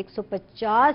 150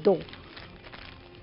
2,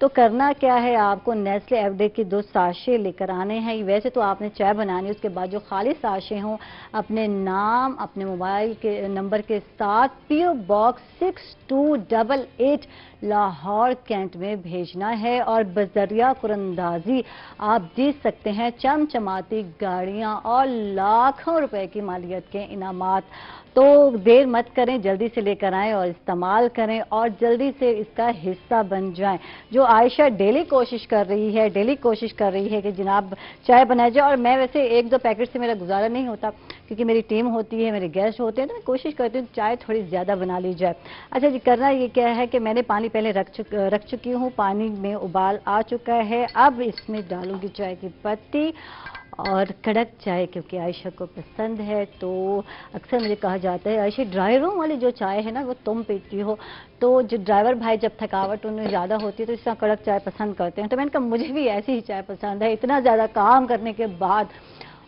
تو کرنا کیا ہے، آپ کو نیسلے ایوریڈے کی 2 ساشے لے کر آنے ہیں. ویسے تو آپ نے چائے بنانی، اس کے بعد جو خالی ساشے ہوں اپنے نام، اپنے موبائل کے نمبر کے ساتھ PO باکس 6288 لاہور کینٹ میں بھیجنا ہے، اور بذریعہ قراندازی آپ جیت سکتے ہیں چمچماتی گاڑیاں اور لاکھوں روپے کی مالیت کے انعامات. تو دیر مت کریں، جلدی سے لے کر آئیں اور استعمال کریں اور جلدی سے اس کا حصہ بن جائیں. جو عائشہ ڈیلی کوشش کر رہی ہے کہ جناب چائے بنائی جائے، اور میں ویسے 1-2 پیکٹ سے میرا گزارا نہیں ہوتا کیونکہ میری ٹیم ہوتی ہے، میرے گیسٹ ہوتے ہیں، تو میں کوشش کرتی ہوں چائے تھوڑی زیادہ بنا لی جائے. اچھا جی، کرنا یہ کیا ہے کہ میں نے پانی پہلے رکھ چکی ہوں، پانی میں ابال آ چکا ہے. اب اس میں ڈالوں گی چائے کی پتی اور کڑک چائے، کیونکہ عائشہ کو پسند ہے. تو اکثر مجھے کہا جاتا ہے عائشہ ڈرائیوروں والی جو چائے ہے نا وہ تم پیتی ہو. تو جو ڈرائیور بھائی جب تھکاوٹ انہیں زیادہ ہوتی ہے تو اس طرح کڑک چائے پسند کرتے ہیں. تو میں نے کہا مجھے بھی ایسی ہی چائے پسند ہے. اتنا زیادہ کام کرنے کے بعد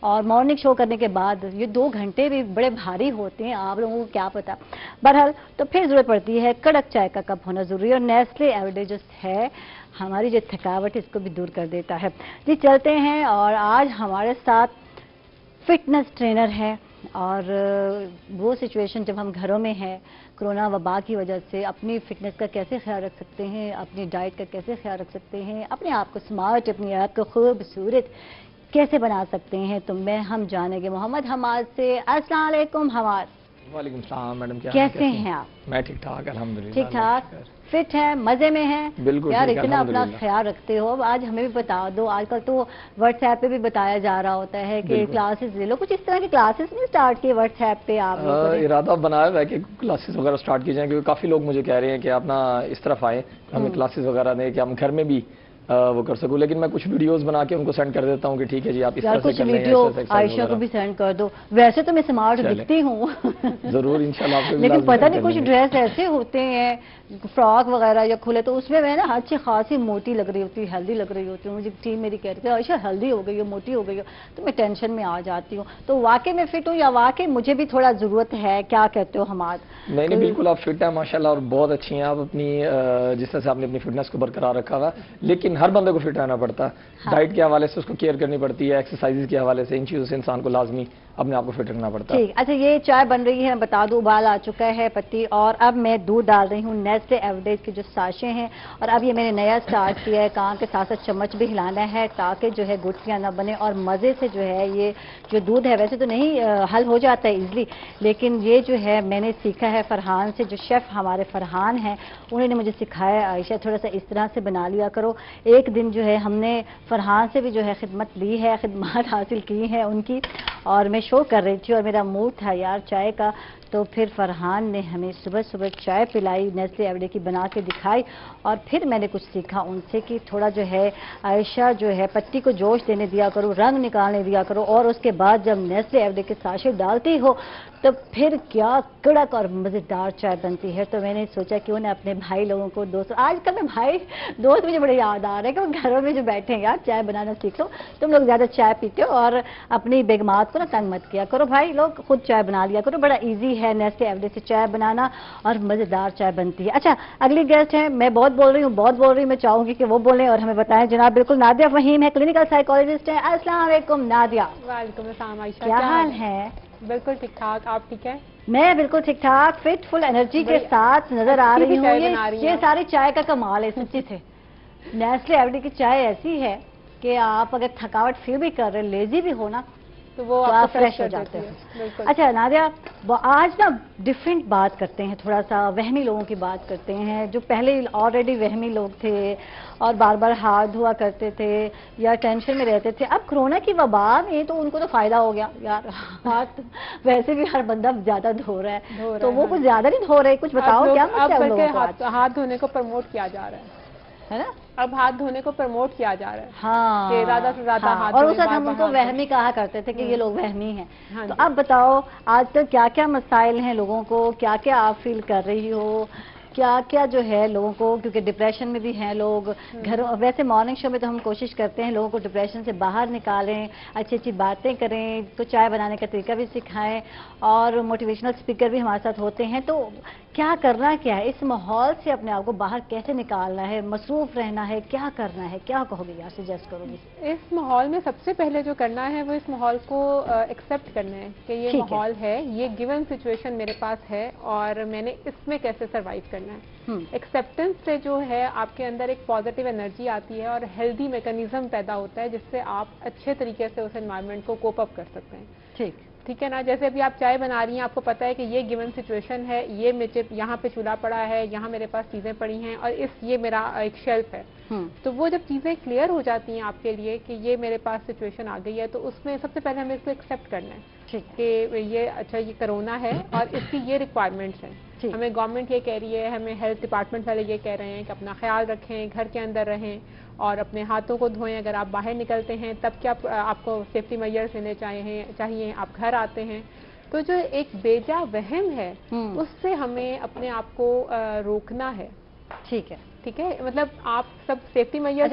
اور مارننگ شو کرنے کے بعد یہ 2 گھنٹے بھی بڑے بھاری ہوتے ہیں، آپ لوگوں کو کیا پتا. بہرحال تو پھر ضرورت پڑتی ہے کڑک چائے کا کپ ہونا ضروری ہے، اور نیسلے ایوریڈے جو ہے ہماری جو تھکاوٹ اس کو بھی دور کر دیتا ہے. جی چلتے ہیں، اور آج ہمارے ساتھ فٹنس ٹرینر ہے، اور وہ سچویشن جب ہم گھروں میں ہیں کرونا وبا کی وجہ سے اپنی فٹنس کا کیسے خیال رکھ سکتے ہیں، اپنی ڈائٹ کا کیسے خیال رکھ سکتے ہیں، اپنے آپ کو سمارٹ، اپنے آپ کو خوبصورت کیسے بنا سکتے ہیں، تو ہم جانیں گے محمد حماد سے. السلام علیکم حماد. وعلیکم السلام میڈم، کیسے ہیں آپ؟ میں ٹھیک ٹھاک الحمدللہ. ٹھیک ٹھاک، فٹ ہے، مزے میں ہیں؟ بالکل یار اتنا اپنا خیال رکھتے ہو، آج ہمیں بھی بتا دو. آج کل تو واٹس ایپ پہ بھی بتایا جا رہا ہوتا ہے کہ کلاسز لے لو. کچھ اس طرح کی کلاسز نہیں اسٹارٹ کی واٹس ایپ پہ آپ لوگوں نے؟ ارادہ بنایا ہوا ہے کہ کلاسز وغیرہ اسٹارٹ کی جائیں، کیونکہ کافی لوگ مجھے کہہ رہے ہیں کہ آپ نا اس طرف آئیں، ہمیں کلاسز وغیرہ دیں کہ ہم گھر میں بھی وہ کر سکوں. لیکن میں کچھ ویڈیوز بنا کے ان کو سینڈ کر دیتا ہوں کہ ٹھیک ہے جی آپ اس طرح سے کر لیں. ویڈیو عائشہ کو بھی سینڈ کر دو. ویسے تو میں سمارٹ دکھتی ہوں ضرور انشاءاللہ آپ کو، لیکن پتہ نہیں کچھ ڈریس ایسے ہوتے ہیں فراک وغیرہ یا کھلے تو اس میں نا اچھی خاصی موٹی لگ رہی ہوتی ہے، ہیلدی لگ رہی ہوتی ہے. مجھے ٹیم میری کہتی ہے عائشہ ہیلدی ہو گئی ہو، موٹی ہو گئی ہو، تو میں ٹینشن میں آ جاتی ہوں. تو واقعی میں فٹ ہوں یا واقعی مجھے بھی تھوڑا ضرورت ہے؟ کیا کہتے ہو حماد؟ نہیں بالکل آپ فٹ ہیں ماشاءاللہ، اور بہت اچھی ہیں آپ اپنی جس طرح سے آپ نے اپنی فٹنس کو برقرار رکھا ہوا. لیکن ہر بندے کو فٹ رہنا پڑتا ہے، ڈائٹ کے حوالے سے اس کو کیئر کرنی پڑتی ہے، ایکسرسائز کے حوالے سے، ان چیزوں سے انسان کو لازمی اپنے آپ کو فٹ رکھنا پڑتا ہے. ٹھیک. اچھا یہ چائے بن رہی ہے، بتا دوں ابال آ چکا ہے پتی، اور اب میں دودھ ڈال رہی ہوں نیسلے ایوریڈے کے جو ساشے ہیں. اور اب یہ میں نے نیا سٹارٹ کیا ہے، کام کے ساتھ ساتھ چمچ بھی ہلانا ہے تاکہ جو ہے گٹھلیاں نہ بنے اور مزے سے جو ہے یہ جو دودھ ہے ویسے تو نہیں حل ہو جاتا ہے ایزلی، لیکن یہ جو ہے میں نے سیکھا ہے فرحان سے. جو شیف ہمارے فرحان ہیں انہوں نے مجھے سکھایا عائشہ تھوڑا سا اس طرح سے بنا لیا کرو. ایک دن جو ہے ہم نے فرحان سے بھی جو ہے خدمت لی ہے، خدمات حاصل کی ہیں ان کی، اور میں شو کر رہی تھی اور میرا موڈ تھا یار چائے کا. تو پھر فرحان نے ہمیں صبح صبح چائے پلائی، نیسلے ایوریڈے کی بنا کے دکھائی، اور پھر میں نے کچھ سیکھا ان سے کہ تھوڑا جو ہے عائشہ جو ہے پتی کو جوش دینے دیا کرو، رنگ نکالنے دیا کرو، اور اس کے بعد جب نیسلے ایوریڈے کے ساشے ڈالتی ہو تو پھر کیا کڑک اور مزیدار چائے بنتی ہے. تو میں نے سوچا کہ انہیں اپنے بھائی لوگوں کو دوست، آج کل میں بھائی دوست مجھے بڑے یاد آ رہے ہیں کہ وہ گھروں میں جو بیٹھے ہیں یار چائے بنانا سیکھ لو. تم لوگ زیادہ چائے پیتے ہو اور اپنی بیگمات کو نا تنگ مت کیا کرو، بھائی لوگ خود چائے بنا لیا کرو. بڑا ایزی ہے نیسلے ایوریڈے سے چائے بنانا اور مزیدار چائے بنتی ہے. اچھا اگلی گیسٹ ہے، میں بہت بول رہی ہوں، میں چاہوں گی کہ وہ بولیں اور ہمیں بتائیں. جناب بالکل نادیہ فہیم ہے، کلینکل سائیکالوجسٹ ہیں. السلام علیکم نادیہ. وعلیکم السلام عائشہ، کیا حال ہے؟ بالکل ٹھیک ٹھاک، آپ ٹھیک ہیں؟ میں بالکل ٹھیک ٹھاک، فٹ، فل انرجی کے ساتھ نظر آ رہی ہوں. یہ ساری چائے کا کمال ہے سچی سے. نیسلے ایوریڈے کی چائے ایسی ہے کہ آپ اگر تھکاوٹ فیل بھی کر رہے، لیزی بھی ہو نا، تو وہ آپ فریش ہو جاتے ہیں. اچھا نادیہ آج نا ڈیفرنٹ بات کرتے ہیں، تھوڑا سا وہمی لوگوں کی بات کرتے ہیں جو پہلے آلریڈی وہمی لوگ تھے اور بار بار ہاتھ دھوا کرتے تھے یا ٹینشن میں رہتے تھے. اب کرونا کی وبا میں تو ان کو تو فائدہ ہو گیا یار، ہاتھ ویسے بھی ہر بندہ زیادہ دھو رہا ہے تو وہ کچھ زیادہ نہیں دھو رہے. کچھ بتاؤ کیا مسئلہ ہے؟ ہاتھ دھونے کو پروموٹ کیا جا رہا ہے نا، اب ہاتھ دھونے کو پروموٹ کیا جا رہا ہے. ہاں کہ زیادہ سے زیادہ ہاتھ، اور اس وقت ہم ان کو وہمی کہا کرتے تھے کہ یہ لوگ وہمی ہیں. تو اب بتاؤ آج کل کیا کیا مسائل ہیں لوگوں کو، کیا کیا آپ فیل کر رہی ہو، کیا کیا جو ہے لوگوں کو، کیونکہ ڈپریشن میں بھی ہیں لوگ گھروں. ویسے مارننگ شو میں تو ہم کوشش کرتے ہیں لوگوں کو ڈپریشن سے باہر نکالیں، اچھی اچھی باتیں کریں، تو چائے بنانے کا طریقہ بھی سکھائیں، اور موٹیویشنل اسپیکر بھی ہمارے ساتھ ہوتے ہیں. تو کیا کرنا کیا ہے اس ماحول سے اپنے آپ کو باہر کیسے نکالنا ہے, مصروف رہنا ہے, کیا کرنا ہے, کیا کہو گے یار, سجیسٹ کرو گی؟ اس ماحول میں سب سے پہلے جو کرنا ہے وہ اس ماحول کو ایکسیپٹ کرنا ہے کہ یہ ماحول ہے, یہ گیون سچویشن میرے پاس ہے اور میں نے اس میں کیسے سروائیو کرنا ہے. ایکسیپٹنس سے جو ہے آپ کے اندر ایک پازیٹیو انرجی آتی ہے اور ہیلدی میکانزم پیدا ہوتا ہے جس سے آپ اچھے طریقے سے اس انوائرمنٹ کو کوپ اپ کر سکتے ہیں. ٹھیک ہے نا, جیسے ابھی آپ چائے بنا رہی ہیں, آپ کو پتا ہے کہ یہ گیون سچویشن ہے, یہ یہاں پہ چولہا پڑا ہے, یہاں میرے پاس چیزیں پڑی ہیں اور یہ میرا ایک شیلف ہے. تو وہ جب چیزیں کلیئر ہو جاتی ہیں آپ کے لیے کہ یہ میرے پاس سچویشن آ گئی ہے, تو اس میں سب سے پہلے ہمیں اس کو ایکسیپٹ کرنا ہے کہ یہ اچھا یہ کرونا ہے اور اس کی یہ ریکوائرمنٹس ہیں. ہمیں گورنمنٹ یہ کہہ رہی ہے, ہمیں ہیلتھ ڈپارٹمنٹ والے یہ کہہ رہے ہیں کہ اپنا خیال رکھیں, گھر کے اندر رہیں اور اپنے ہاتھوں کو دھوئیں. اگر آپ باہر نکلتے ہیں تب کیا آپ کو سیفٹی میئرز لینے چاہیے, آپ گھر آتے ہیں تو جو ایک بیجا وہم ہے اس سے ہمیں اپنے آپ کو روکنا ہے. ٹھیک ہے, مطلب آپ سب سیفٹی میئرز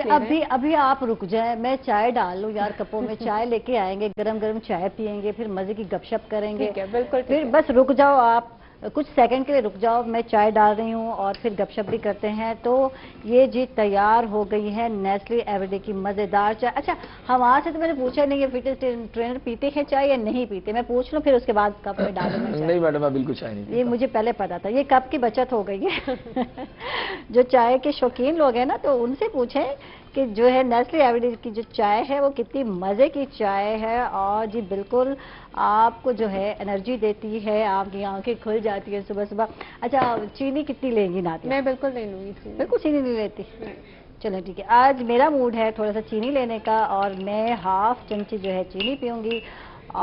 ابھی آپ رک جائیں, میں چائے ڈال لوں یار کپوں میں, چائے لے کے آئیں گے, گرم گرم چائے پیئیں گے, پھر مزے کی گپ شپ کریں گے. بالکل, پھر بس رک جاؤ آپ, کچھ سیکنڈ کے لیے رک جاؤ, میں چائے ڈال رہی ہوں اور پھر گپ شپ بھی کرتے ہیں. تو یہ جی تیار ہو گئی ہے نیسلے ایوریڈے کی مزیدار چائے. اچھا ہمارے سے تو میں نے پوچھا نہیں ہے فٹنس ٹرینر پیتے ہیں چائے یا نہیں پیتے, میں پوچھ لوں پھر اس کے بعد کپ میں ڈالوں. نہیں میڈم, میں بالکل چائے نہیں پیتا. یہ مجھے پہلے پتا تھا, یہ کپ کی بچت ہو گئی ہے. جو چائے کے شوقین لوگ ہیں نا تو ان سے پوچھیں کہ جو ہے نیسلے ایوریڈے کی جو چائے ہے وہ کتنی مزے کی چائے ہے, اور جی بالکل آپ کو جو ہے انرجی دیتی ہے, آپ کی آنکھیں کھل جاتی ہے صبح صبح. اچھا چینی کتنی لیں گی نادیہ؟ میں بالکل نہیں لوں گی, بالکل چینی نہیں لیتی. چلیں ٹھیک ہے, آج میرا موڈ ہے تھوڑا سا چینی لینے کا اور میں ہاف چمچی جو ہے چینی پیوں گی.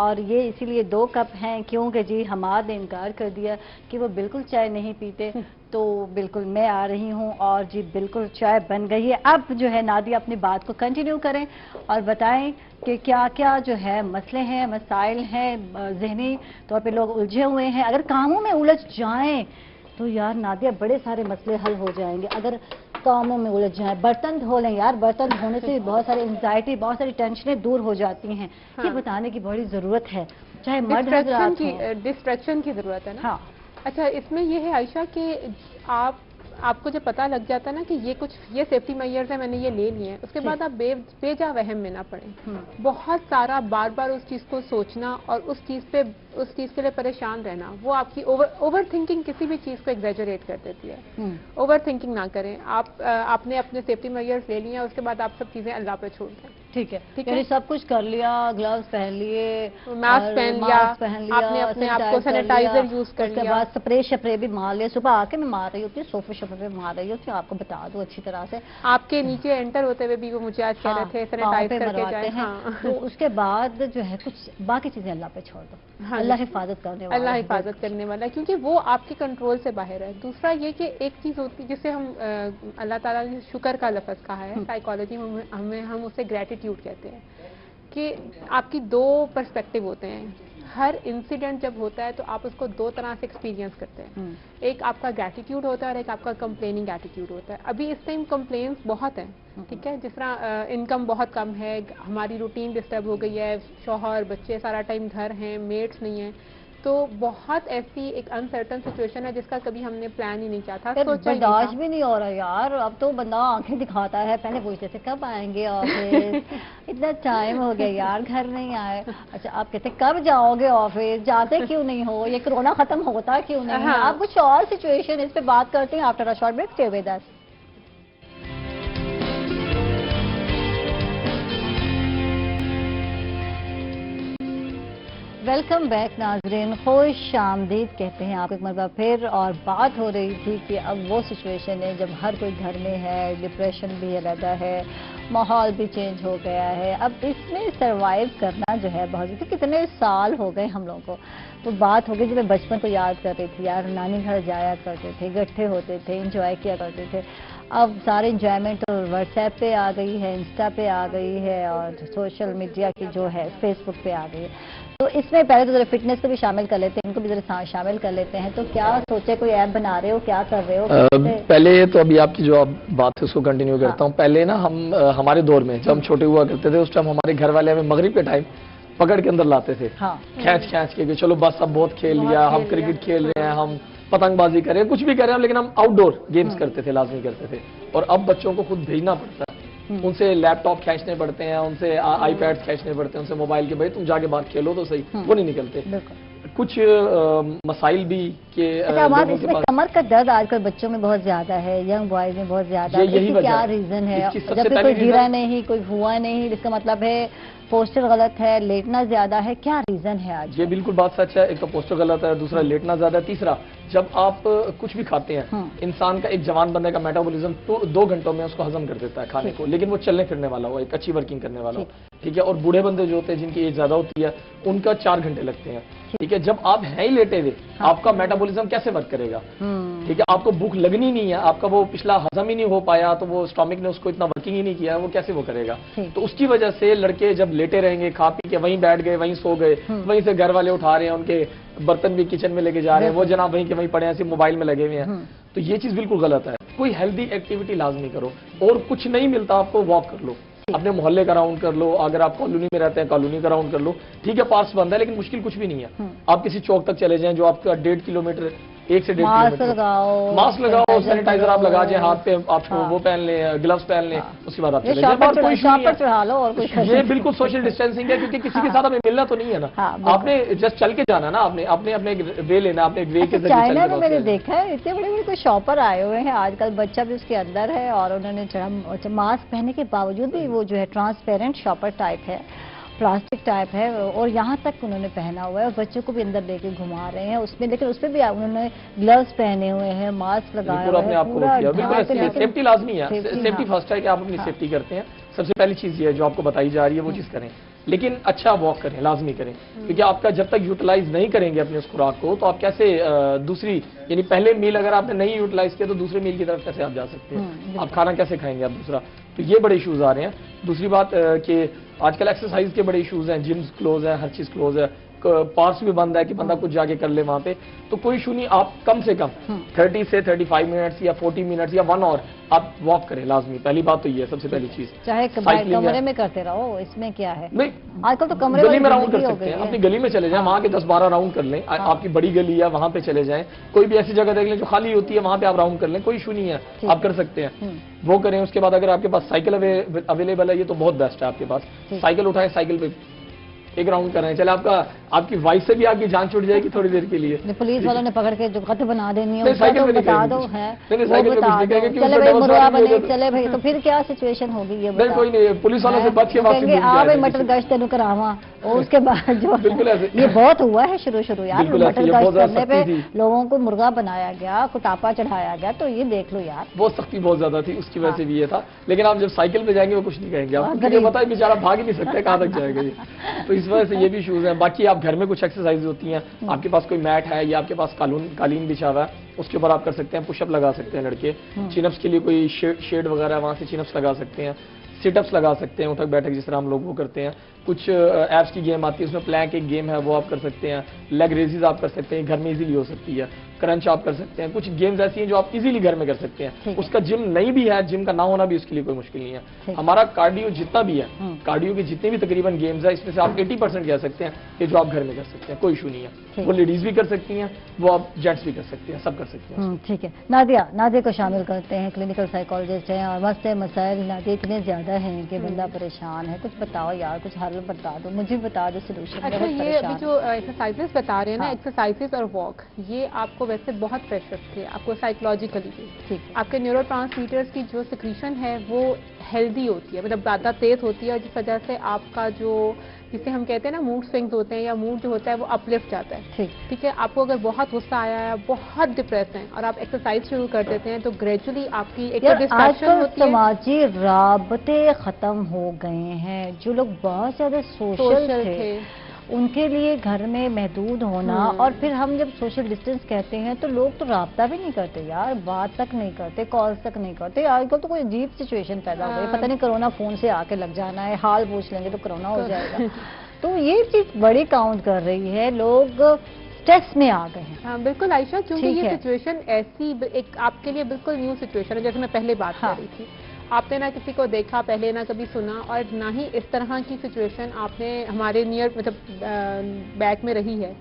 اور یہ اسی لیے 2 کپ ہیں کیونکہ جی حماد نے انکار کر دیا کہ وہ بالکل چائے نہیں پیتے, تو بالکل میں آ رہی ہوں اور جی بالکل چائے بن گئی ہے. اب جو ہے نادیہ اپنی بات کو کنٹینیو کریں اور بتائیں کہ کیا کیا جو ہے مسئلے ہیں, مسائل ہیں, ذہنی طور پہ لوگ الجھے ہوئے ہیں. اگر کاموں میں الجھ جائیں تو یار نادیہ بڑے سارے مسئلے حل ہو جائیں گے. اگر کاموں میں الجھ جائیں, برتن دھو لیں یار, برتن دھونے سے بہت ساری انزائٹی, بہت ساری ٹینشنیں دور ہو جاتی ہیں. یہ بتانے کی بڑی ضرورت ہے, چاہے مرد حضرات ہوں. ڈسٹریکشن کی ضرورت ہے نا. ہاں اچھا اس میں یہ ہے عائشہ کہ آپ کو جب پتہ لگ جاتا ہے نا کہ یہ سیفٹی میئرز ہیں, میں نے یہ لے لیے ہیں, اس کے بعد آپ بے جا وہم میں نہ پڑیں. بہت سارا بار بار اس چیز کو سوچنا اور اس چیز کے لیے پریشان رہنا, وہ آپ کی اوور تھنکنگ کسی بھی چیز کو ایگزیجریٹ کر دیتی ہے. اوور تھنکنگ نہ کریں. آپ نے اپنے سیفٹی میئرز لے لیے ہیں, اس کے بعد آپ سب چیزیں اللہ پہ چھوڑ دیں. ٹھیک ہے, یعنی سب کچھ کر لیا, گلوز پہن لیے, ماسک پہن لیا, آپ نے اپنے آپ کو سینیٹائزر یوز کر لیا, اس کے بعد سپرے شپرے بھی مار لیا. صبح آ کے میں مار رہی ہوتی ہوں, سوفے شوفے پہ مار رہی ہوتی ہوں, آپ کو بتا دوں اچھی طرح سے. آپ کے نیچے انٹر ہوتے ہوئے بھی وہ مجھے آج کہہ رہے تھے سینیٹائز کر کے جائیں. تو اس کے بعد جو ہے کچھ باقی چیزیں اللہ پہ چھوڑ دو, اللہ حفاظت کرنے والا, اللہ حفاظت کرنے والا, کیونکہ وہ آپ کے کنٹرول سے باہر ہے. دوسرا یہ کہ ایک چیز ہوتی ہے جسے ہم اللہ تعالیٰ نے شکر کا لفظ کہا ہے, سائیکالوجی میں ہم اسے گریٹیٹیوڈ کہتے ہیں, کہ آپ کی 2 پرسپیکٹیو ہوتے ہیں. ہر انسیڈنٹ جب ہوتا ہے تو آپ اس کو 2 طرح سے ایکسپیرینس کرتے ہیں. ایک آپ کا گریٹیٹیوڈ ہوتا ہے اور ایک آپ کا کمپلیننگ ایٹیٹیوڈ ہوتا ہے. ابھی اس ٹائم کمپلینس بہت ہیں, ٹھیک ہے, جس طرح انکم بہت کم ہے, ہماری روٹین ڈسٹرب ہو گئی ہے, شوہر بچے سارا ٹائم گھر ہیں, میٹس نہیں ہیں, تو بہت ایسی ایک انسرٹن سچویشن ہے جس کا کبھی ہم نے پلان ہی نہیں کیا تھا. برداشت بھی نہیں ہو رہا یار, اب تو بندہ آنکھیں دکھاتا ہے. پہلے پوچھتے تھے کب آئیں گے آفس, اتنا ٹائم ہو گیا یار گھر نہیں آئے. اچھا آپ کہتے کب جاؤ گے آفس, جاتے کیوں نہیں ہو, یہ کرونا ختم ہوتا کیوں نہیں ہے. آپ کچھ اور سچویشن اس پہ بات کرتے ہیں after a short break. Stay with us. Welcome back ناظرین, خوش آمدید کہتے ہیں آپ ایک مرتبہ پھر. اور بات ہو رہی تھی کہ اب وہ سچویشن ہے جب ہر کوئی گھر میں ہے, ڈپریشن بھی علیحدہ ہے, ماحول بھی چینج ہو گیا ہے. اب اس میں سروائیو کرنا جو ہے بہت ضروری. کتنے سال ہو گئے ہم لوگوں کو, تو بات ہو گئی جب میں بچپن کو یاد کر رہی تھی یار, نانی گھر جایا کرتے تھے, اکٹھے ہوتے تھے, انجوائے کیا کرتے تھے. اب سارے انجوائمنٹ واٹس ایپ پہ آ گئی ہے, انسٹا پہ آ گئی ہے, اور سوشل میڈیا کی جو ہے فیس بک پہ آ گئی ہے. تو اس میں پہلے تو ذرا فٹنس کو بھی شامل کر لیتے ہیں, ان کو بھی ذرا شامل کر لیتے ہیں. تو کیا سوچے, کوئی ایپ بنا رہے ہو, کیا کر رہے ہو؟ پہلے تو ابھی آپ کی جو بات ہے اس کو کنٹینیو کرتا ہوں. پہلے نا ہمارے دور میں جب ہم چھوٹے ہوا کرتے تھے اس ٹائم ہمارے گھر والے ہمیں مغرب کے ٹائم پکڑ کے اندر لاتے تھے, کھینچ کے, کہ چلو بس اب بہت کھیل لیا, ہم کرکٹ کھیل رہے ہیں, ہم پتنگ بازی کریں کچھ بھی کریں لیکن ہم آؤٹ ڈور گیمز کرتے تھے، لازمی کرتے تھے. اور اب بچوں کو خود بھیجنا پڑتا ہے، ان سے لیپ ٹاپ کھینچنے پڑتے ہیں، ان سے آئی پیڈ کھینچنے پڑتے ہیں، ان سے موبائل کے بھائی تم جا کے باہر کھیلو تو صحیح، وہ نہیں نکلتے. کچھ مسائل بھی کہ کمر کا درد آج کل بچوں میں بہت زیادہ ہے، ینگ بوائز میں بہت زیادہ ہے. یہی وجہ کیا ریزن ہے؟ جبکہ کوئی گرا نہیں، کوئی ہوا نہیں، اس کا مطلب ہے پوسچر غلط ہے، لیٹنا زیادہ ہے. کیا ریزن ہے آج؟ یہ بالکل بات سچ ہے. ایک تو پوسچر غلط ہے، دوسرا لیٹنا زیادہ ہے، تیسرا جب آپ کچھ بھی کھاتے ہیں انسان کا ایک جوان بندے کا میٹابولزم 2 گھنٹوں میں اس کو ہضم کر دیتا ہے کھانے کو، لیکن وہ چلنے پھرنے والا ہو، ایک اچھی ورکنگ کرنے والا ہو. ٹھیک ہے. اور بوڑھے بندے جو ہوتے ہیں جن کی ایج زیادہ ہوتی ہے ان کا 4 گھنٹے لگتے ہیں. ٹھیک ہے. جب آپ ہیں ہی لیٹے ہوئے آپ کا میٹابولزم کیسے ورک کرے گا؟ ٹھیک ہے. آپ کو بھوک لگنی نہیں ہے، آپ کا وہ پچھلا ہضم ہی نہیں ہو پایا تو وہ اسٹامک نے اس کو اتنا ورکنگ ہی نہیں کیا، وہ کیسے وہ کرے گا؟ تو اس کی وجہ سے لڑکے جب لیٹے رہیں گے، کھا پی کے وہیں بیٹھ گئے، وہیں سو گئے، وہیں سے گھر والے اٹھا رہے ہیں، ان کے برتن بھی کچن میں لے کے جا رہے ہیں، وہ جناب وہیں کے وہیں پڑے ہیں، صرف موبائل میں لگے ہوئے ہیں. تو یہ چیز بالکل غلط ہے. کوئی ہیلدی ایکٹیویٹی لازمی کرو، اور کچھ نہیں ملتا آپ کو واک کر لو، اپنے محلے کا راؤنڈ کر لو. اگر آپ کالونی میں رہتے ہیں کالونی کا راؤنڈ کر لو. ٹھیک ہے. پارس بند ہے لیکن مشکل کچھ بھی نہیں ہے. آپ کسی چوک تک چلے جائیں جو آپ کا 1.5 کلومیٹر 1 سے 1.5 کلومیٹر ماسک لگاؤ، سینیٹائزر آپ لگا جائیں ہاتھ پہ، آپ کو وہ پہن لیں، گلوز پہن لیں، اس کے بعد آپ چلے جائیں. یہ بالکل سوشل ڈسٹینسنگ ہے کیونکہ کسی کے ساتھ ہمیں ملنا تو نہیں ہے نا. آپ نے جسٹ چل کے جانا نا، آپ نے اپنے وے لینا، اپنے وے کے ذریعے. چائنا میں میں نے دیکھا ہے اتنے بڑے بڑے کوئی شاپر آئے ہوئے ہیں آج کل، بچہ بھی اس کے اندر ہے اور انہوں نے ماسک پہننے کے باوجود بھی وہ جو ہے ٹرانسپیرنٹ شاپر ٹائپ ہے، پلاسٹک ٹائپ ہے، اور یہاں تک انہوں نے پہنا ہوا ہے اور بچوں کو بھی اندر لے کے گھما رہے ہیں اس میں. لیکن اس پہ بھی انہوں نے گلوز پہنے ہوئے ہیں، ماسک لگایا ہوا ہے، پورا سیفٹی لازمی ہے. سیفٹی فرسٹ ہے کہ آپ اپنی سیفٹی کرتے ہیں. سب سے پہلی چیز یہ ہے جو آپ کو بتائی جا رہی ہے وہ چیز کریں، لیکن اچھا واک کریں، لازمی کریں. کیونکہ آپ کا جب تک یوٹیلائز نہیں کریں گے اپنے اس خوراک کو تو آپ کیسے دوسری یعنی پہلے میل اگر آپ نے نہیں یوٹیلائز کیا تو دوسرے میل کی طرف کیسے آپ جا سکتے ہیں؟ آپ کھانا کیسے کھائیں گے آپ دوسرا؟ تو یہ بڑے ایشوز آ رہے ہیں. دوسری بات کہ آج کل ایکسرسائز کے بڑے ایشوز ہیں، جمز کلوز ہیں، ہر چیز کلوز ہے، پارکس بھی بند ہے کہ بندہ کچھ جا کے کر لے وہاں پہ. تو کوئی ایشو نہیں، آپ کم سے کم 30 سے 35 منٹس یا 40 منٹس یا 1 آور آپ واک کریں لازمی. پہلی بات تو یہ ہے سب سے پہلی چیز. چاہے کمرے میں کرتے رہو، اس میں کیا ہے؟ نہیں، آج کل تو کمرے گلی میں راؤنڈ کر سکتے ہیں، اپنی گلی میں چلے جائیں، وہاں کے 10-12 راؤنڈ کر لیں. آپ کی بڑی گلی ہے وہاں پہ چلے جائیں، کوئی بھی ایسی جگہ دیکھ لیں جو خالی ہوتی ہے وہاں پہ آپ راؤنڈ کر لیں، کوئی ایشو نہیں ہے، آپ کر سکتے ہیں، وہ کریں. اس کے بعد اگر آپ کے پاس سائیکل اویلیبل ہے یہ تو بہت بیسٹ ہے. آپ کے پاس سائیکل اٹھائیں، سائیکل پہ ایک راؤنڈ کر رہے ہیں، چلے آپ کی وائف سے بھی آپ کی جان چھوٹ جائے گی تھوڑی دیر کے لیے. پولیس والوں نے پکڑ کے جو خط بنا دینی ہے بتا دو ہے، چلے بھائی مرغا بنے، چلے بھائی. تو پھر کیا سچویشن ہوگی یہ بتاؤ؟ کوئی نہیں، پولیس والوں سے بچ کے کہیں گے آپ مٹر گشت تینوں کراواں. اور اس کے بعد جو یہ بہت ہوا ہے شروع یار، مٹر گشت کرنے پہ لوگوں کو مرغا بنایا گیا، کٹاپا چڑھایا گیا. تو یہ دیکھ لو یار، بہت سختی بہت زیادہ تھی، اس کی وجہ سے بھی یہ تھا. لیکن آپ جب سائیکل پہ جائیں گے وہ کچھ نہیں کہیں گے، آپ کو پتا ہے بیچارہ بھاگ ہی نہیں سکتے، کہاں تک جائے گا یہ. تو اس وجہ سے یہ بھی ایشوز ہیں. باقی آپ گھر میں کچھ ایکسرسائز ہوتی ہیں، آپ کے پاس کوئی میٹ ہے یا آپ کے پاس قالین بچھا ہوا ہے اس کے اوپر آپ کر سکتے ہیں. پش اپ لگا سکتے ہیں لڑکے، چین اپس کے لیے کوئی شیڈ وغیرہ وہاں سے چین اپس لگا سکتے ہیں، سٹ اپس لگا سکتے ہیں، اٹھک بیٹھک جس طرح ہم لوگ وہ کرتے ہیں. کچھ ایپس کی گیم آتی ہے اس میں پلینک ایک گیم ہے وہ آپ کر سکتے ہیں. لیگ ریزز آپ کر سکتے ہیں، گھر میں ایزیلی ہو سکتی ہے. کرنچ آپ کر سکتے ہیں. کچھ گیمز ایسی ہیں جو آپ ایزیلی گھر میں کر سکتے ہیں. اس کا جم نہیں بھی ہے، جم کا نہ ہونا بھی اس کے لیے کوئی مشکل نہیں ہے. ہمارا کارڈیو جتنا بھی ہے، کارڈیو کی جتنے بھی تقریباً گیمز ہیں اس میں سے آپ 80% کہہ سکتے ہیں کہ جو آپ گھر میں کر سکتے ہیں، کوئی ایشو نہیں ہے. وہ لیڈیز بھی کر سکتی ہیں، وہ آپ جینٹس بھی کر سکتے ہیں، سب کر سکتے ہیں. ٹھیک ہے. نادیہ کو شامل کرتے ہیں، کلینکل سائیکالوجسٹ ہیں اور مسائل نادیہ اتنے زیادہ ہیں کہ بندہ پریشان ہے. کچھ بتاؤ یار، کچھ حل بتا دو، مجھے بتا دو سلوشن. اچھا، یہ ابھی جو ایکسرسائزز بتا رہے ہیں نا، ایکسرسائزز اور واک، یہ آپ کو ویسے بہت پریشر تھے، آپ کو سائیکولوجیکلی بھی آپ کے نیورو ٹرانسمیٹرز کی جو سیکریشن ہے وہ ہیلدی ہوتی ہے، مطلب زیادہ تیز ہوتی ہے، اور جس وجہ سے آپ کا جو جسے ہم کہتے ہیں نا موڈ سوئنگز ہوتے ہیں یا موڈ جو ہوتا ہے وہ اپ لفٹ جاتا ہے. ٹھیک ہے. آپ کو اگر بہت غصہ آیا ہے، بہت ڈپریس ہیں اور آپ ایکسرسائز شروع کر دیتے ہیں تو گریجولی آپ کی ایک ڈسٹریکشن ہوتی ہے. سماجی رابطے ختم ہو گئے ہیں، جو لوگ بہت زیادہ سوشل تھے ان کے لیے گھر میں محدود ہونا. اور پھر ہم جب سوشل ڈسٹینس کہتے ہیں تو لوگ تو رابطہ بھی نہیں کرتے یار، بات تک نہیں کرتے، کالز تک نہیں کرتے. آج کل تو کوئی عجیب سچویشن پیدا ہو گئی، پتہ نہیں کرونا فون سے آ کے لگ جانا ہے، حال پوچھ لیں گے تو کرونا ہو جائے گا. تو یہ چیز بڑی کاؤنٹ کر رہی ہے، لوگ اسٹریس میں آ گئے ہیں. ہاں بالکل عائشہ، کیونکہ یہ سچویشن ایسی ایک آپ کے لیے بالکل نیو سچویشن ہے. جیسے میں پہلے بات کر رہی تھی، آپ نے نہ کسی کو دیکھا پہلے، نہ کبھی سنا، اور نہ ہی اس طرح کی سچویشن آپ نے ہمارے نیئر مطلب بیک میں رہی ہے،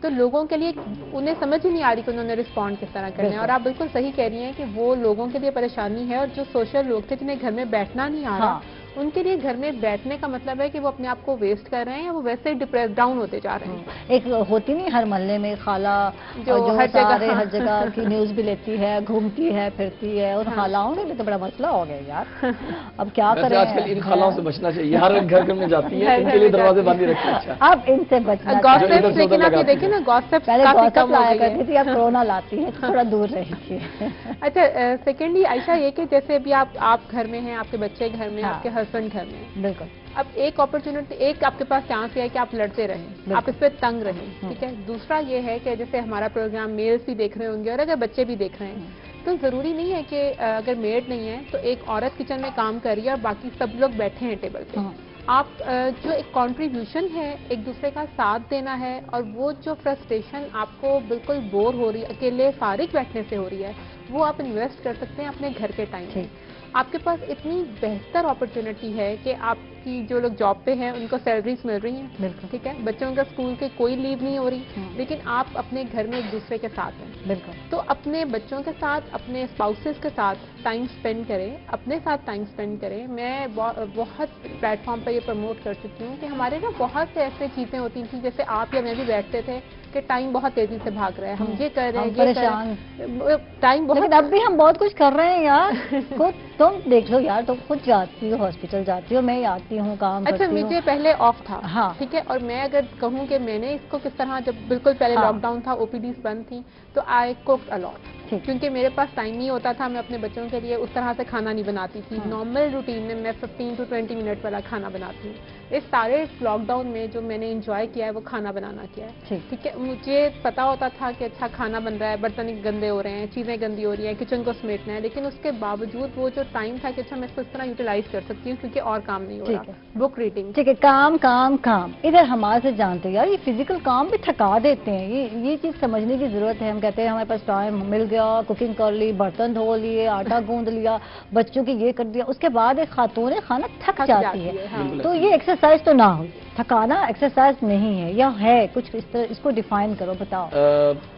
تو لوگوں کے لیے انہیں سمجھ ہی نہیں آ رہی کہ انہوں نے رسپونڈ کس طرح کرنا ہے. اور آپ بالکل صحیح کہہ رہی ہیں کہ وہ لوگوں کے لیے پریشانی ہے، اور جو سوشل لوگ تھے جنہیں گھر میں بیٹھنا نہیں آ رہا، ان کے لیے گھر میں بیٹھنے کا مطلب ہے کہ وہ اپنے آپ کو ویسٹ کر رہے ہیں، یا وہ ویسے ہی ڈپریس ڈاؤن ہوتے جا رہے ہیں. ایک ہوتی نہیں ہر محلے میں خالہ جو ہر جگہ کی نیوز بھی لیتی ہے، گھومتی ہے پھرتی ہے، اور خالاؤں میں بھی تو بڑا مسئلہ ہو گیا یار. اب کیا کریں، آج کل ان خالاؤں سے بچنا چاہیے، ہر گھر میں جاتی ہے، ان کے لیے دروازے بند ہی رکھتے ہیں. اب ان سے بچنا چاہیے. لیکن آپ یہ دیکھیں نا، گاسپ پہلے گاسپ لایا کرتی تھی، اب کورونا لاتی ہے، تھوڑا دور رہی ہے. اچھا سیکنڈلی عائشہ یہ کہ جیسے ابھی آپ گھر میں ہیں، آپ کے بچے گھر میں، آپ کے ہسبینڈ گھر میں، بالکل. اب ایک اپرچونٹی، ایک آپ کے پاس چانس یہ ہے کہ آپ لڑتے رہیں، آپ اس پہ تنگ رہیں، ٹھیک ہے. دوسرا یہ ہے کہ جیسے ہمارا پروگرام میلز بھی دیکھ رہے ہوں گے اور اگر بچے بھی دیکھ رہے ہیں، تو ضروری نہیں ہے کہ اگر میڈ نہیں ہے تو ایک عورت کچن میں کام کر رہی ہے اور باقی سب لوگ بیٹھے ہیں ٹیبل پہ. آپ جو ایک کنٹریبیوشن ہے، ایک دوسرے کا ساتھ دینا ہے، اور وہ جو فرسٹریشن آپ کو بالکل بور ہو رہی ہے، اکیلے فارغ بیٹھنے سے ہو رہی ہے، وہ آپ انویسٹ کر سکتے ہیں اپنے گھر کے ٹائم میں. آپ کے پاس اتنی بہتر اپرچونٹی ہے کہ آپ کی جو لوگ جاب پہ ہیں ان کو سیلریز مل رہی ہیں، ٹھیک ہے، بچوں کا اسکول کے کوئی لیو نہیں ہو رہی، لیکن آپ اپنے گھر میں ایک دوسرے کے ساتھ ہیں. بالکل. تو اپنے بچوں کے ساتھ، اپنے اسپاؤسز کے ساتھ ٹائم اسپینڈ کریں، اپنے ساتھ ٹائم اسپینڈ کریں. میں بہت پلیٹ فارم پہ یہ پروموٹ کر چکی ہوں کہ ہمارے نا بہت سے ایسے چیزیں ہوتی تھیں، جیسے آپ یا میں بھی بیٹھتے تھے کہ ٹائم بہت تیزی سے بھاگ رہا ہے، ہم یہ کر رہے ہیں، پریشان ٹائم بہت، لیکن اب بھی ہم بہت کچھ کر رہے ہیں یار. تم دیکھ لو یار، تم خود جاتی ہو ہاسپٹل جاتی ہو، میں آتی ہوں کام کرتی ہوں. اچھا مجھے پہلے آف تھا، ٹھیک ہے، اور میں اگر کہوں کہ میں نے اس کو کس طرح، جب بالکل پہلے لاک ڈاؤن تھا، او پی ڈیز بند تھی، تو آئی کوکڈ الاٹ، کیونکہ میرے پاس ٹائم نہیں ہوتا تھا. میں اپنے بچوں کے لیے اس طرح سے کھانا نہیں بناتی تھی. نارمل روٹین میں 15 to 20 منٹ والا کھانا بناتی ہوں. اس سارے لاک ڈاؤن میں جو میں نے انجوائے کیا ہے وہ کھانا بنانا کیا ہے، ٹھیک ہے. مجھے پتا ہوتا تھا کہ اچھا کھانا بن رہا ہے، برتن گندے ہو رہے ہیں، چیزیں گندی ہو رہی ہیں، کچن کو سمیٹنا ہے، لیکن اس کے باوجود وہ جو ٹائم تھا کہ اچھا میں اس کو اس طرح یوٹیلائز کر سکتی ہوں کیونکہ اور کام نہیں ہو رہا. بک ریڈنگ، ٹھیک ہے، کام کام کام ادھر ہمارے سے جانتے یار، یہ فزیکل کام بھی تھکا دیتے ہیں. یہ چیز سمجھنے کی ضرورت ہے. ہم کہتے ہیں ہمارے پاس ٹائم مل گیا، کوکنگ کر لی، برتن دھو لیے، آٹا گوندھ لیا، بچوں کی یہ کر دیا، اس کے بعد ایک خاتون خانہ تھک جاتی ہے. تو یہ ایکسرسائز تو نہ ہوئی، تھکانا ایکسرسائز نہیں ہے، یا ہے کچھ اس کو ڈیفائن کرو، بتاؤ.